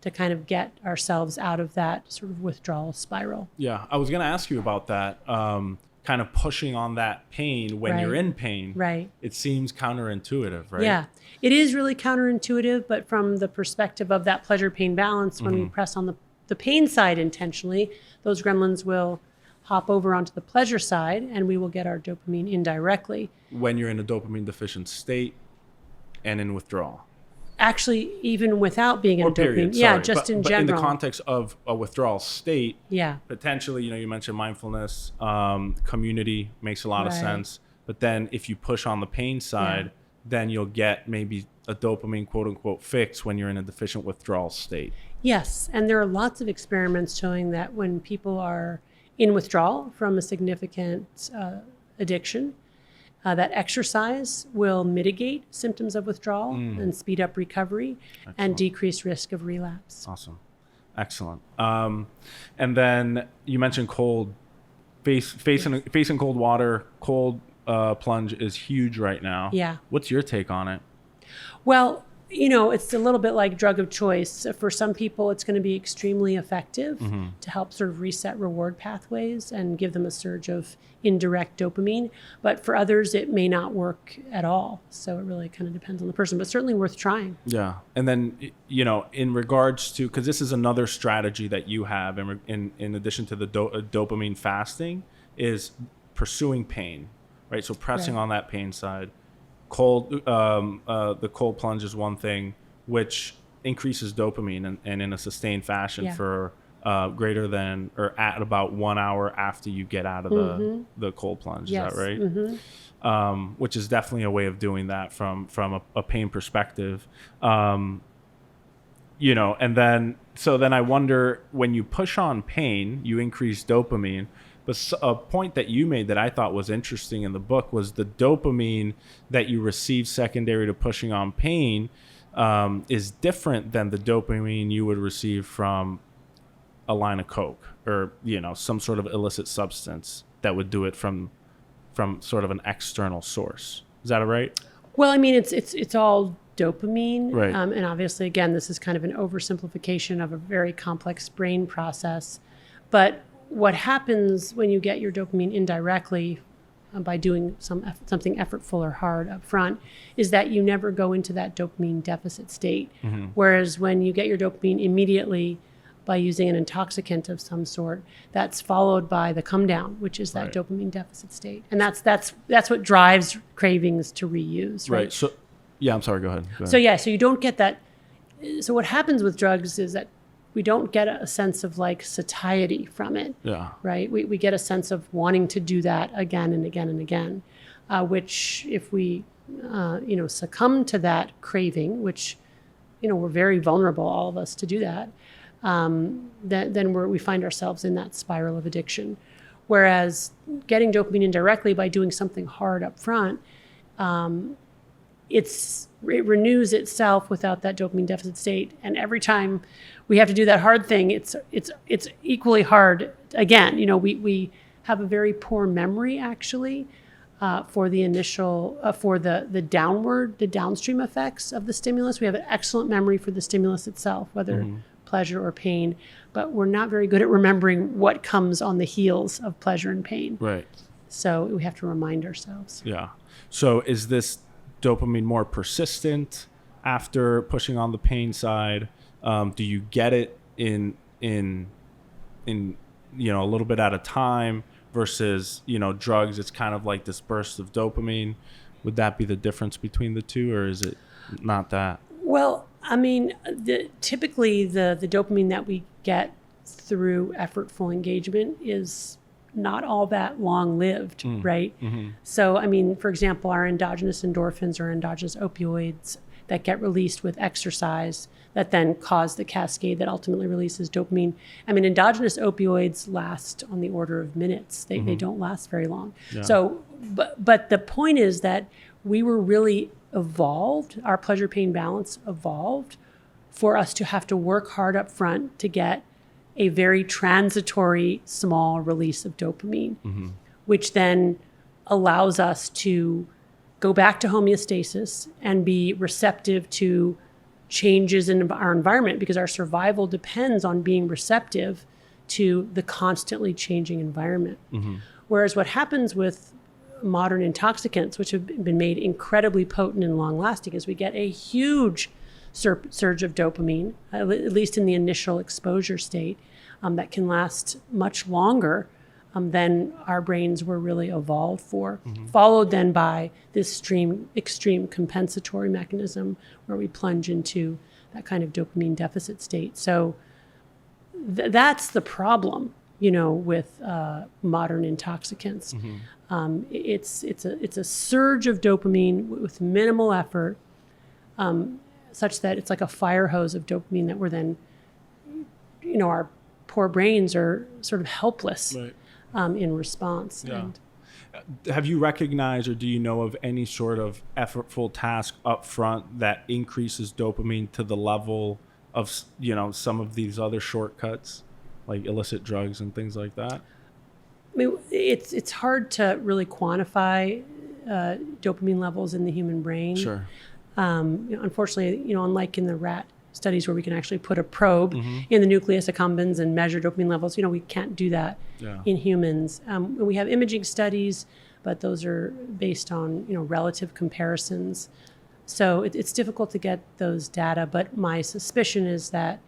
to kind of get ourselves out of that sort of withdrawal spiral. Yeah, I was going to ask you about that. Kind of pushing on that pain when you're in pain. Right. It seems counterintuitive, right? Yeah, it is really counterintuitive, but from the perspective of that pleasure-pain balance, when we press on the pain side intentionally, those gremlins will hop over onto the pleasure side and we will get our dopamine indirectly. When you're in a dopamine deficient state and in withdrawal. Actually, even without being in period, dopamine. Yeah, just in general. But in the context of a withdrawal state, potentially, you mentioned mindfulness, community makes a lot of sense. But then if you push on the pain side, then you'll get maybe a dopamine quote unquote fix when you're in a deficient withdrawal state. Yes. And there are lots of experiments showing that when people are in withdrawal from a significant addiction, that exercise will mitigate symptoms of withdrawal and speed up recovery and decrease risk of relapse. Awesome. Excellent. And then you mentioned facing cold water, cold plunge is huge right now. Yeah. What's your take on it? Well, it's a little bit like drug of choice. For some people, it's going to be extremely effective to help sort of reset reward pathways and give them a surge of indirect dopamine. But for others, it may not work at all. So it really kind of depends on the person, but certainly worth trying. Yeah. And then, in regards to, because this is another strategy that you have in addition to the dopamine fasting, is pursuing pain, right? So pressing on that pain side. The cold plunge is one thing which increases dopamine and in a sustained fashion for greater than or at about 1 hour after you get out of the cold plunge. Yes. Is that right? Mm-hmm. Which is definitely a way of doing that from a pain perspective. And then I wonder, when you push on pain, you increase dopamine. But a point that you made that I thought was interesting in the book was the dopamine that you receive secondary to pushing on pain is different than the dopamine you would receive from a line of Coke or, some sort of illicit substance that would do it from sort of an external source. Is that right? Well, I mean, it's all dopamine. Right. And obviously, again, this is kind of an oversimplification of a very complex brain process. But what happens when you get your dopamine indirectly by doing something effortful or hard up front is that you never go into that dopamine deficit state. Mm-hmm. Whereas when you get your dopamine immediately by using an intoxicant of some sort, that's followed by the come down, which is that dopamine deficit state. And that's what drives cravings to reuse. Right. So, I'm sorry, go ahead. So you don't get that. So what happens with drugs is that we don't get a sense of like satiety from it. Yeah. Right. We get a sense of wanting to do that again and again and again, which if we, succumb to that craving, which, we're very vulnerable, all of us, to do that, then we find ourselves in that spiral of addiction. Whereas getting dopamine indirectly by doing something hard up front, it renews itself without that dopamine deficit state. And every time we have to do that hard thing, it's equally hard again. We have a very poor memory actually for the initial for the downstream effects of the stimulus. We have an excellent memory for the stimulus itself, whether pleasure or pain, but we're not very good at remembering what comes on the heels of pleasure and pain. Right. So we have to remind ourselves. Yeah. So is this dopamine more persistent after pushing on the pain side? Do you get it in a little bit at a time versus drugs? It's kind of like this burst of dopamine. Would that be the difference between the two, or is it not that? Well, I mean, typically the dopamine that we get through effortful engagement is not all that long-lived, right? Mm-hmm. So, I mean, for example, our endogenous endorphins or endogenous opioids that get released with exercise that then cause the cascade that ultimately releases dopamine. I mean, endogenous opioids last on the order of minutes. They don't last very long. Yeah. So, but the point is that we were really evolved, our pleasure-pain balance evolved for us to have to work hard up front to get a very transitory small release of dopamine, which then allows us to go back to homeostasis and be receptive to changes in our environment, because our survival depends on being receptive to the constantly changing environment. Whereas what happens with modern intoxicants, which have been made incredibly potent and long-lasting, is we get a huge surge of dopamine, at least in the initial exposure state, that can last much longer than our brains were really evolved for, followed then by this extreme compensatory mechanism where we plunge into that kind of dopamine deficit state. So that's the problem, with modern intoxicants. It's a surge of dopamine with minimal effort, such that it's like a fire hose of dopamine that we're then, our poor brains are sort of helpless in response. Yeah. have you recognized or do you know of any sort of effortful task up front that increases dopamine to the level of, some of these other shortcuts like illicit drugs and things like that? I mean, it's hard to really quantify dopamine levels in the human brain. Sure. Unfortunately, unlike in the rat studies where we can actually put a probe in the nucleus accumbens and measure dopamine levels, we can't do that in humans. We have imaging studies, but those are based on, relative comparisons. So it's difficult to get those data, but my suspicion is that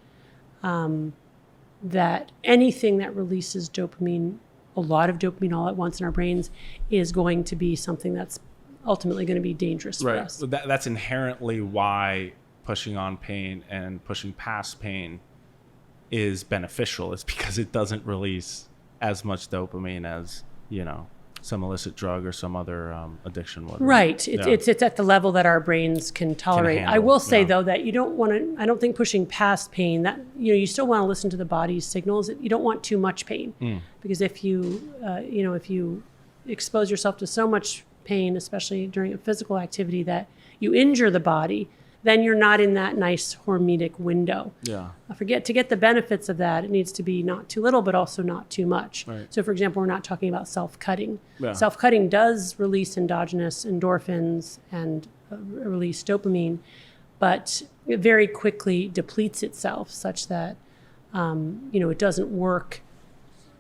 that anything that releases dopamine, a lot of dopamine all at once in our brains, is going to be something that's ultimately going to be dangerous for us. So that's inherently why pushing on pain and pushing past pain is beneficial. It's because it doesn't release as much dopamine as, some illicit drug or some other addiction would. Right. It's at the level that our brains can tolerate. I will say, though, that you don't want to, I don't think pushing past pain, that, you still want to listen to the body's signals. You don't want too much pain because if you, if you expose yourself to so much pain, especially during a physical activity, that you injure the body, then you're not in that nice hormetic window. Yeah. To get the benefits of that, it needs to be not too little, but also not too much. Right. So, for example, we're not talking about self-cutting. Yeah. Self-cutting does release endogenous endorphins and release dopamine, but it very quickly depletes itself such that, it doesn't work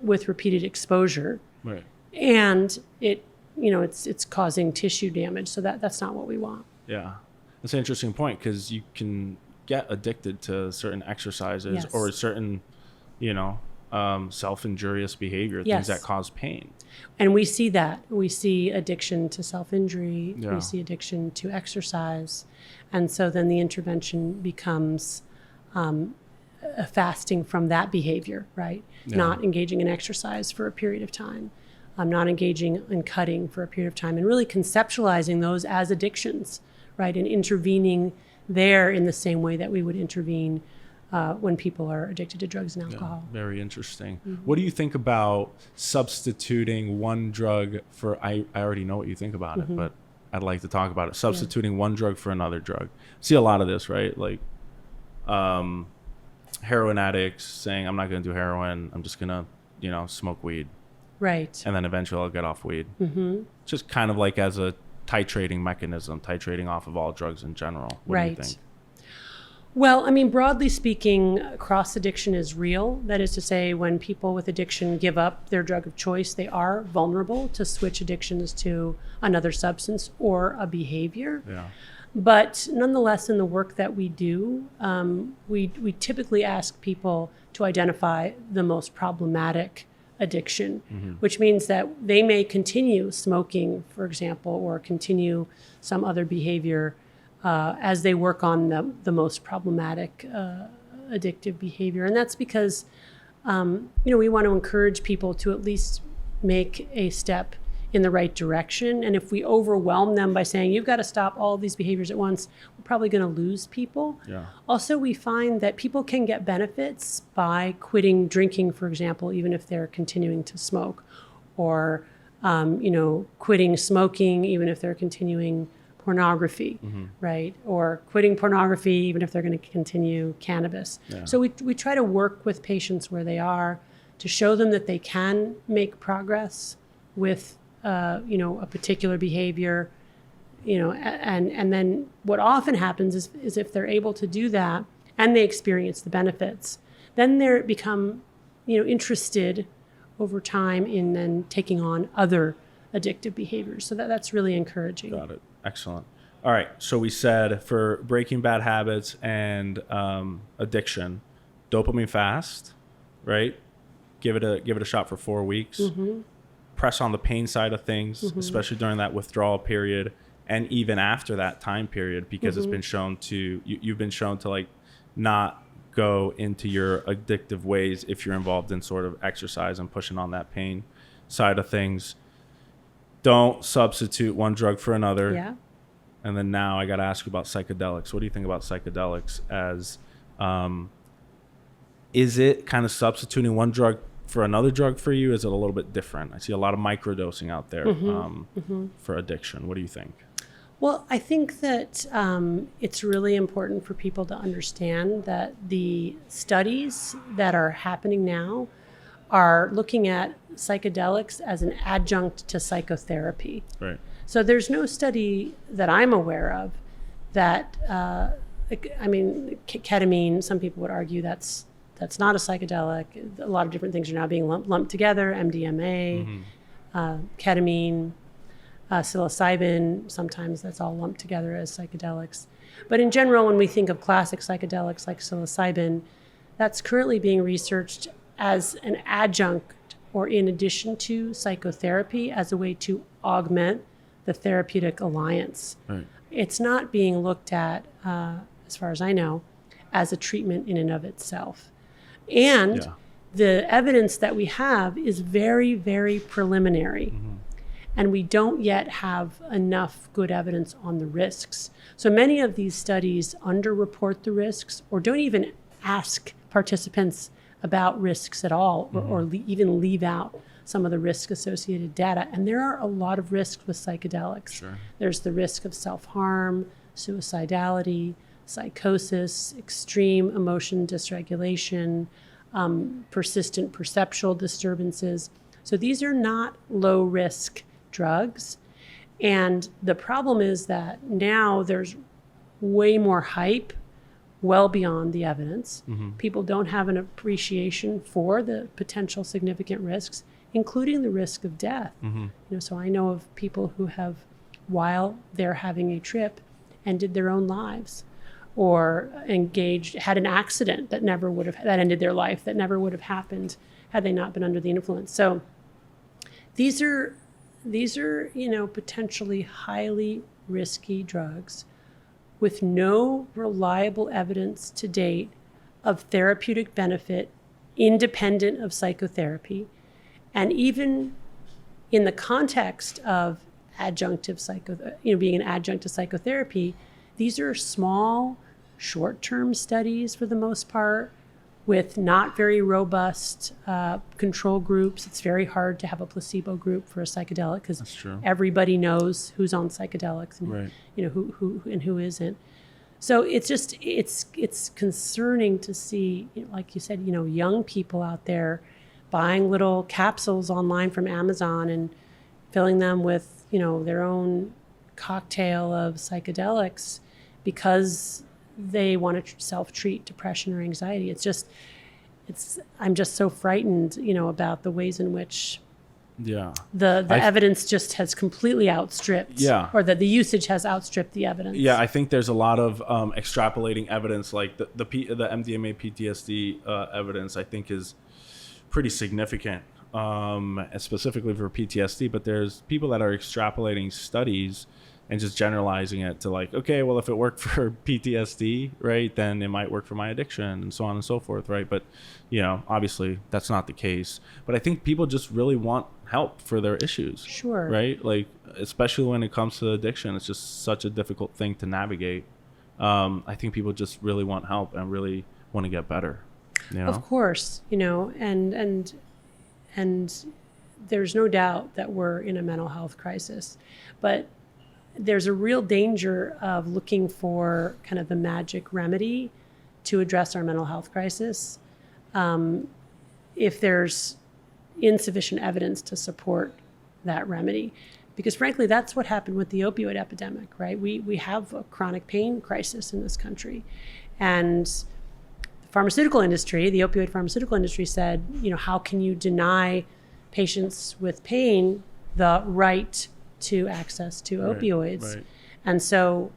with repeated exposure. Right. And it's causing tissue damage. So that's not what we want. Yeah. That's an interesting point because you can get addicted to certain exercises or certain, self-injurious behavior, things that cause pain. And we see that. We see addiction to self-injury. Yeah. We see addiction to exercise. And so then the intervention becomes a fasting from that behavior, right? Yeah. Not engaging in exercise for a period of time. Not engaging in cutting for a period of time, and really conceptualizing those as addictions, right? And intervening there in the same way that we would intervene when people are addicted to drugs and alcohol. Yeah, very interesting. Mm-hmm. What do you think about substituting one drug for, I already know what you think about it, but I'd like to talk about it. Substituting one drug for another drug. See a lot of this, right? Like heroin addicts saying, I'm not going to do heroin. I'm just going to, smoke weed. Right. And then eventually I'll get off weed. Mm-hmm. Just kind of like as a titrating mechanism, titrating off of all drugs in general. What do you think? Well, I mean, broadly speaking, cross addiction is real. That is to say, when people with addiction give up their drug of choice, they are vulnerable to switch addictions to another substance or a behavior. Yeah. But nonetheless, in the work that we do, we typically ask people to identify the most problematic addiction, which means that they may continue smoking, for example, or continue some other behavior as they work on the most problematic addictive behavior. And that's because, we want to encourage people to at least make a step in the right direction. And if we overwhelm them by saying, you've got to stop all of these behaviors at once, we're probably going to lose people. Yeah. Also, we find that people can get benefits by quitting drinking, for example, even if they're continuing to smoke, or, quitting smoking, even if they're continuing pornography, right? Or quitting pornography, even if they're going to continue cannabis. Yeah. So we try to work with patients where they are to show them that they can make progress with a particular behavior, and then what often happens is if they're able to do that and they experience the benefits, then they become, interested over time in then taking on other addictive behaviors. So that's really encouraging. Got it. Excellent. All right. So we said for breaking bad habits and addiction, Dopamine Fast, right? Give it a shot for 4 weeks. Mm-hmm. Press on the pain side of things, especially during that withdrawal period, and even after that time period, because it's been shown to you've been shown to like not go into your addictive ways if you're involved in sort of exercise and pushing on that pain side of things. Don't substitute one drug for another. Yeah. And then now I got to ask you about psychedelics. What do you think about psychedelics as is it kind of substituting one drug for another drug for you? Is it a little bit different? I see a lot of microdosing out there for addiction. What do you think? Well, I think that it's really important for people to understand that the studies that are happening now are looking at psychedelics as an adjunct to psychotherapy. Right. So there's no study that I'm aware of that, ketamine, some people would argue that's not a psychedelic. A lot of different things are now being lumped together, MDMA, ketamine, psilocybin, sometimes that's all lumped together as psychedelics. But in general, when we think of classic psychedelics like psilocybin, that's currently being researched as an adjunct or in addition to psychotherapy as a way to augment the therapeutic alliance. Right. It's not being looked at, as far as I know, as a treatment in and of itself. And the evidence that we have is very, very preliminary. And we don't yet have enough good evidence on the risks. So many of these studies underreport the risks or don't even ask participants about risks at all, or even leave out some of the risk-associated data. And there are a lot of risks with psychedelics. Sure. There's the risk of self-harm, suicidality, psychosis, extreme emotion dysregulation, persistent perceptual disturbances. So these are not low-risk drugs. And the problem is that now there's way more hype well beyond the evidence. People don't have an appreciation for the potential significant risks, including the risk of death. So I know of people who have, while they're having a trip, ended their own lives, or had an accident that ended their life, that never would have happened had they not been under the influence. So these are potentially highly risky drugs with no reliable evidence to date of therapeutic benefit independent of psychotherapy. And even in the context of being an adjunct to psychotherapy, these are small, short-term studies for the most part, with not very robust control groups. It's very hard to have a placebo group for a psychedelic because everybody knows who's on psychedelics and who and who isn't. So it's concerning to see, like you said, young people out there buying little capsules online from Amazon and filling them with their own cocktail of psychedelics because they want to self-treat depression or anxiety. I'm just so frightened, about the ways in which the evidence just has completely outstripped, or that the usage has outstripped the evidence. Yeah, I think there's a lot of extrapolating evidence, like the MDMA PTSD evidence, I think is pretty significant, specifically for PTSD, but there's people that are extrapolating studies and just generalizing it to like, okay, well, if it worked for PTSD, right, then it might work for my addiction and so on and so forth, right? But, obviously that's not the case. But I think people just really want help for their issues. Sure. Right? Like, especially when it comes to addiction, it's just such a difficult thing to navigate. I think people just really want help and really want to get better. Of course, and there's no doubt that we're in a mental health crisis, but there's a real danger of looking for kind of the magic remedy to address our mental health crisis if there's insufficient evidence to support that remedy. Because frankly, that's what happened with the opioid epidemic, right? We have a chronic pain crisis in this country. And the pharmaceutical industry, the opioid pharmaceutical industry said, how can you deny patients with pain the right to access to opioids? Right. And so,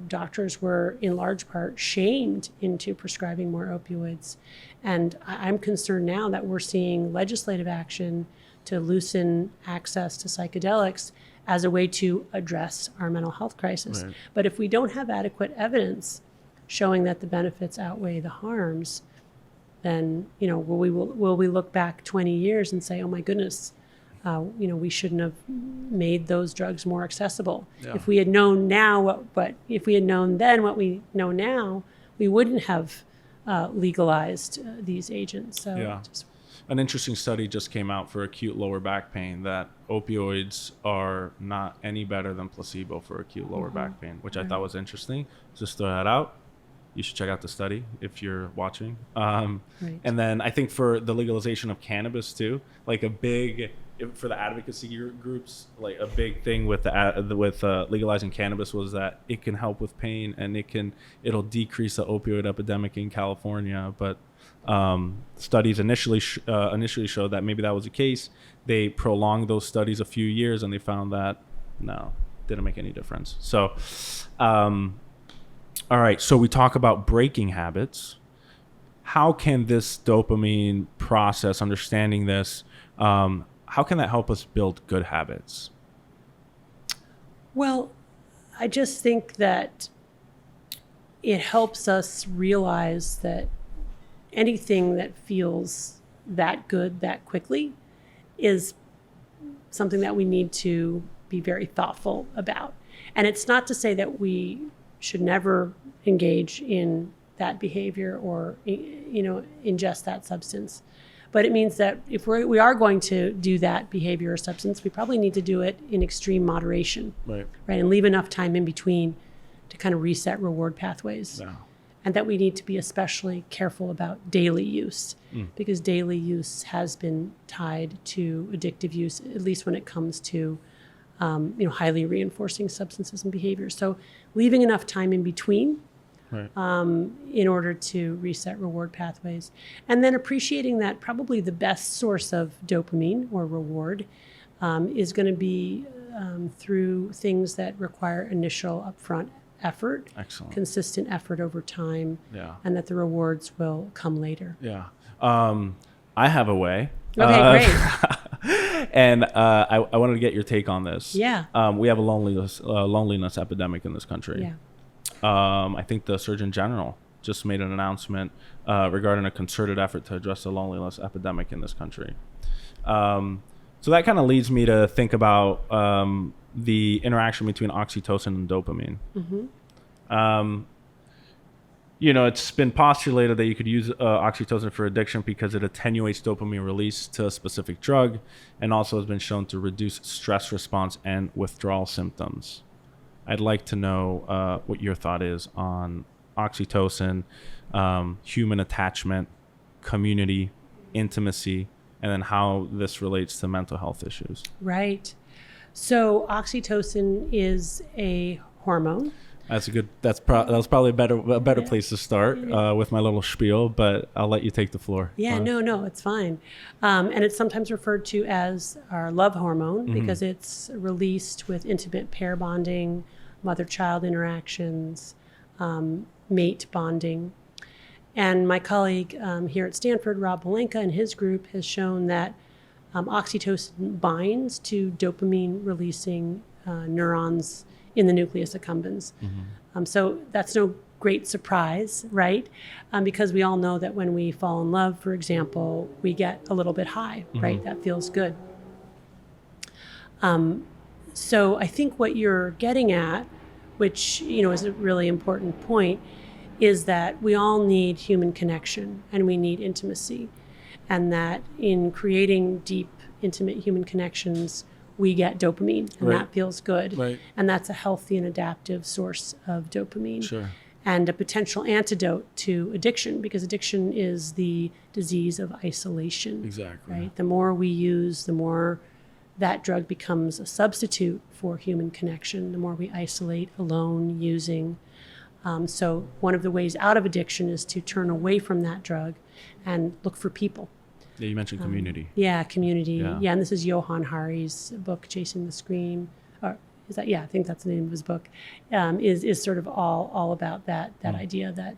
doctors were in large part shamed into prescribing more opioids. And I'm concerned now that we're seeing legislative action to loosen access to psychedelics as a way to address our mental health crisis. Right. But if we don't have adequate evidence showing that the benefits outweigh the harms, then, will we look back 20 years and say, oh my goodness, we shouldn't have made those drugs more accessible. Yeah. If we had known now if we had known then what we know now, we wouldn't have legalized these agents. So an interesting study just came out for acute lower back pain that opioids are not any better than placebo for acute lower back pain, which I thought was interesting. Just throw that out. You should check out the study if you're watching. And then I think for the legalization of cannabis too, like for the advocacy groups, like a big thing with legalizing cannabis was that it can help with pain and it'll decrease the opioid epidemic in California. But studies initially showed that maybe that was the case. They prolonged those studies a few years and they found that no, didn't make any difference. So, all right. So we talk about breaking habits. How can this dopamine process, understanding this, how can that help us build good habits? Well, I just think that it helps us realize that anything that feels that good that quickly is something that we need to be very thoughtful about. And it's not to say that we should never engage in that behavior or, ingest that substance. But it means that if we are going to do that behavior or substance, we probably need to do it in extreme moderation, right? And leave enough time in between to kind of reset reward pathways. Yeah. And that we need to be especially careful about daily use because daily use has been tied to addictive use, at least when it comes to highly reinforcing substances and behaviors. So leaving enough time in between in order to reset reward pathways. And then appreciating that probably the best source of dopamine or reward is going to be through things that require initial upfront effort, consistent effort over time, and that the rewards will come later. Yeah. I have a way. Okay, great. And I wanted to get your take on this. Yeah. We have a loneliness epidemic in this country. Yeah. I think the Surgeon General just made an announcement regarding a concerted effort to address the loneliness epidemic in this country. So that kind of leads me to think about the interaction between oxytocin and dopamine. Mm-hmm. It's been postulated that you could use oxytocin for addiction because it attenuates dopamine release to a specific drug and also has been shown to reduce stress response and withdrawal symptoms. I'd like to know what your thought is on oxytocin, human attachment, community, intimacy, and then how this relates to mental health issues. Right. So oxytocin is a hormone. That was probably a better place to start with my little spiel, but I'll let you take the floor. Yeah, no, it's fine. And it's sometimes referred to as our love hormone because it's released with intimate pair bonding, mother-child interactions, mate bonding. And my colleague here at Stanford, Rob Lembke, and his group has shown that oxytocin binds to dopamine-releasing neurons in the nucleus accumbens. Mm-hmm. So that's no great surprise, right? Because we all know that when we fall in love, for example, we get a little bit high, right? That feels good. So I think what you're getting at, which is a really important point, is that we all need human connection and we need intimacy. And that in creating deep, intimate human connections, we get dopamine, and that feels good. Right. And that's a healthy and adaptive source of dopamine. Sure. And a potential antidote to addiction, because addiction is the disease of isolation. Exactly. Right? The more we use, the more that drug becomes a substitute for human connection, the more we isolate, alone, using. So one of the ways out of addiction is to turn away from that drug and look for people. Yeah, you mentioned community. Community. Yeah, and this is Johann Hari's book, Chasing the Scream. Or is that? Yeah, I think that's the name of his book. Is sort of all about that idea that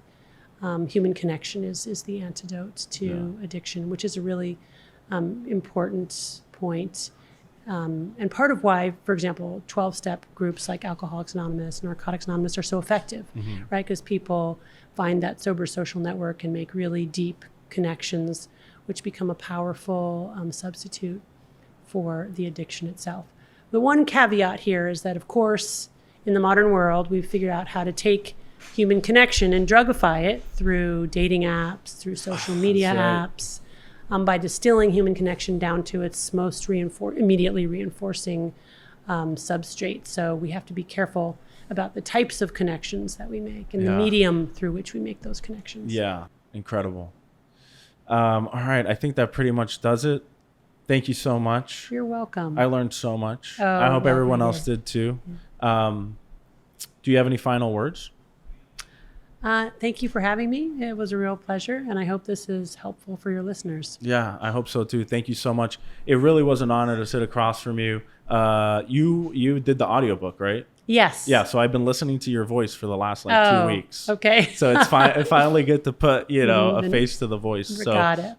human connection is the antidote to addiction, which is a really important point. And part of why, for example, 12-step groups like Alcoholics Anonymous, Narcotics Anonymous are so effective, right? Because people find that sober social network and make really deep connections, which become a powerful substitute for the addiction itself. The one caveat here is that, of course, in the modern world, we've figured out how to take human connection and drugify it through dating apps, through social media apps, by distilling human connection down to its most immediately reinforcing substrate. So we have to be careful about the types of connections that we make and the medium through which we make those connections. Yeah, incredible. All right, I think that pretty much does it. Thank you so much. You're welcome. I learned so much. I hope everyone else did too. Do you have any final words? Thank you for having me. It was a real pleasure, and I hope this is helpful for your listeners. Yeah, I hope so too. Thank you so much. It really was an honor to sit across from you. You did the audiobook, right? Yes. Yeah, so I've been listening to your voice for the last 2 weeks. Okay. So it's fine. I finally get to put, a face to the voice. So got it.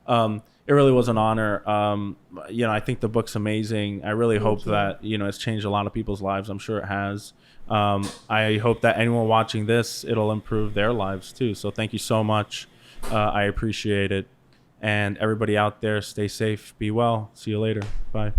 It really was an honor. I think the book's amazing. I really hope that, it's changed a lot of people's lives. I'm sure it has. I hope that anyone watching this, it'll improve their lives too. So thank you so much. I appreciate it. And everybody out there, stay safe, be well. See you later. Bye.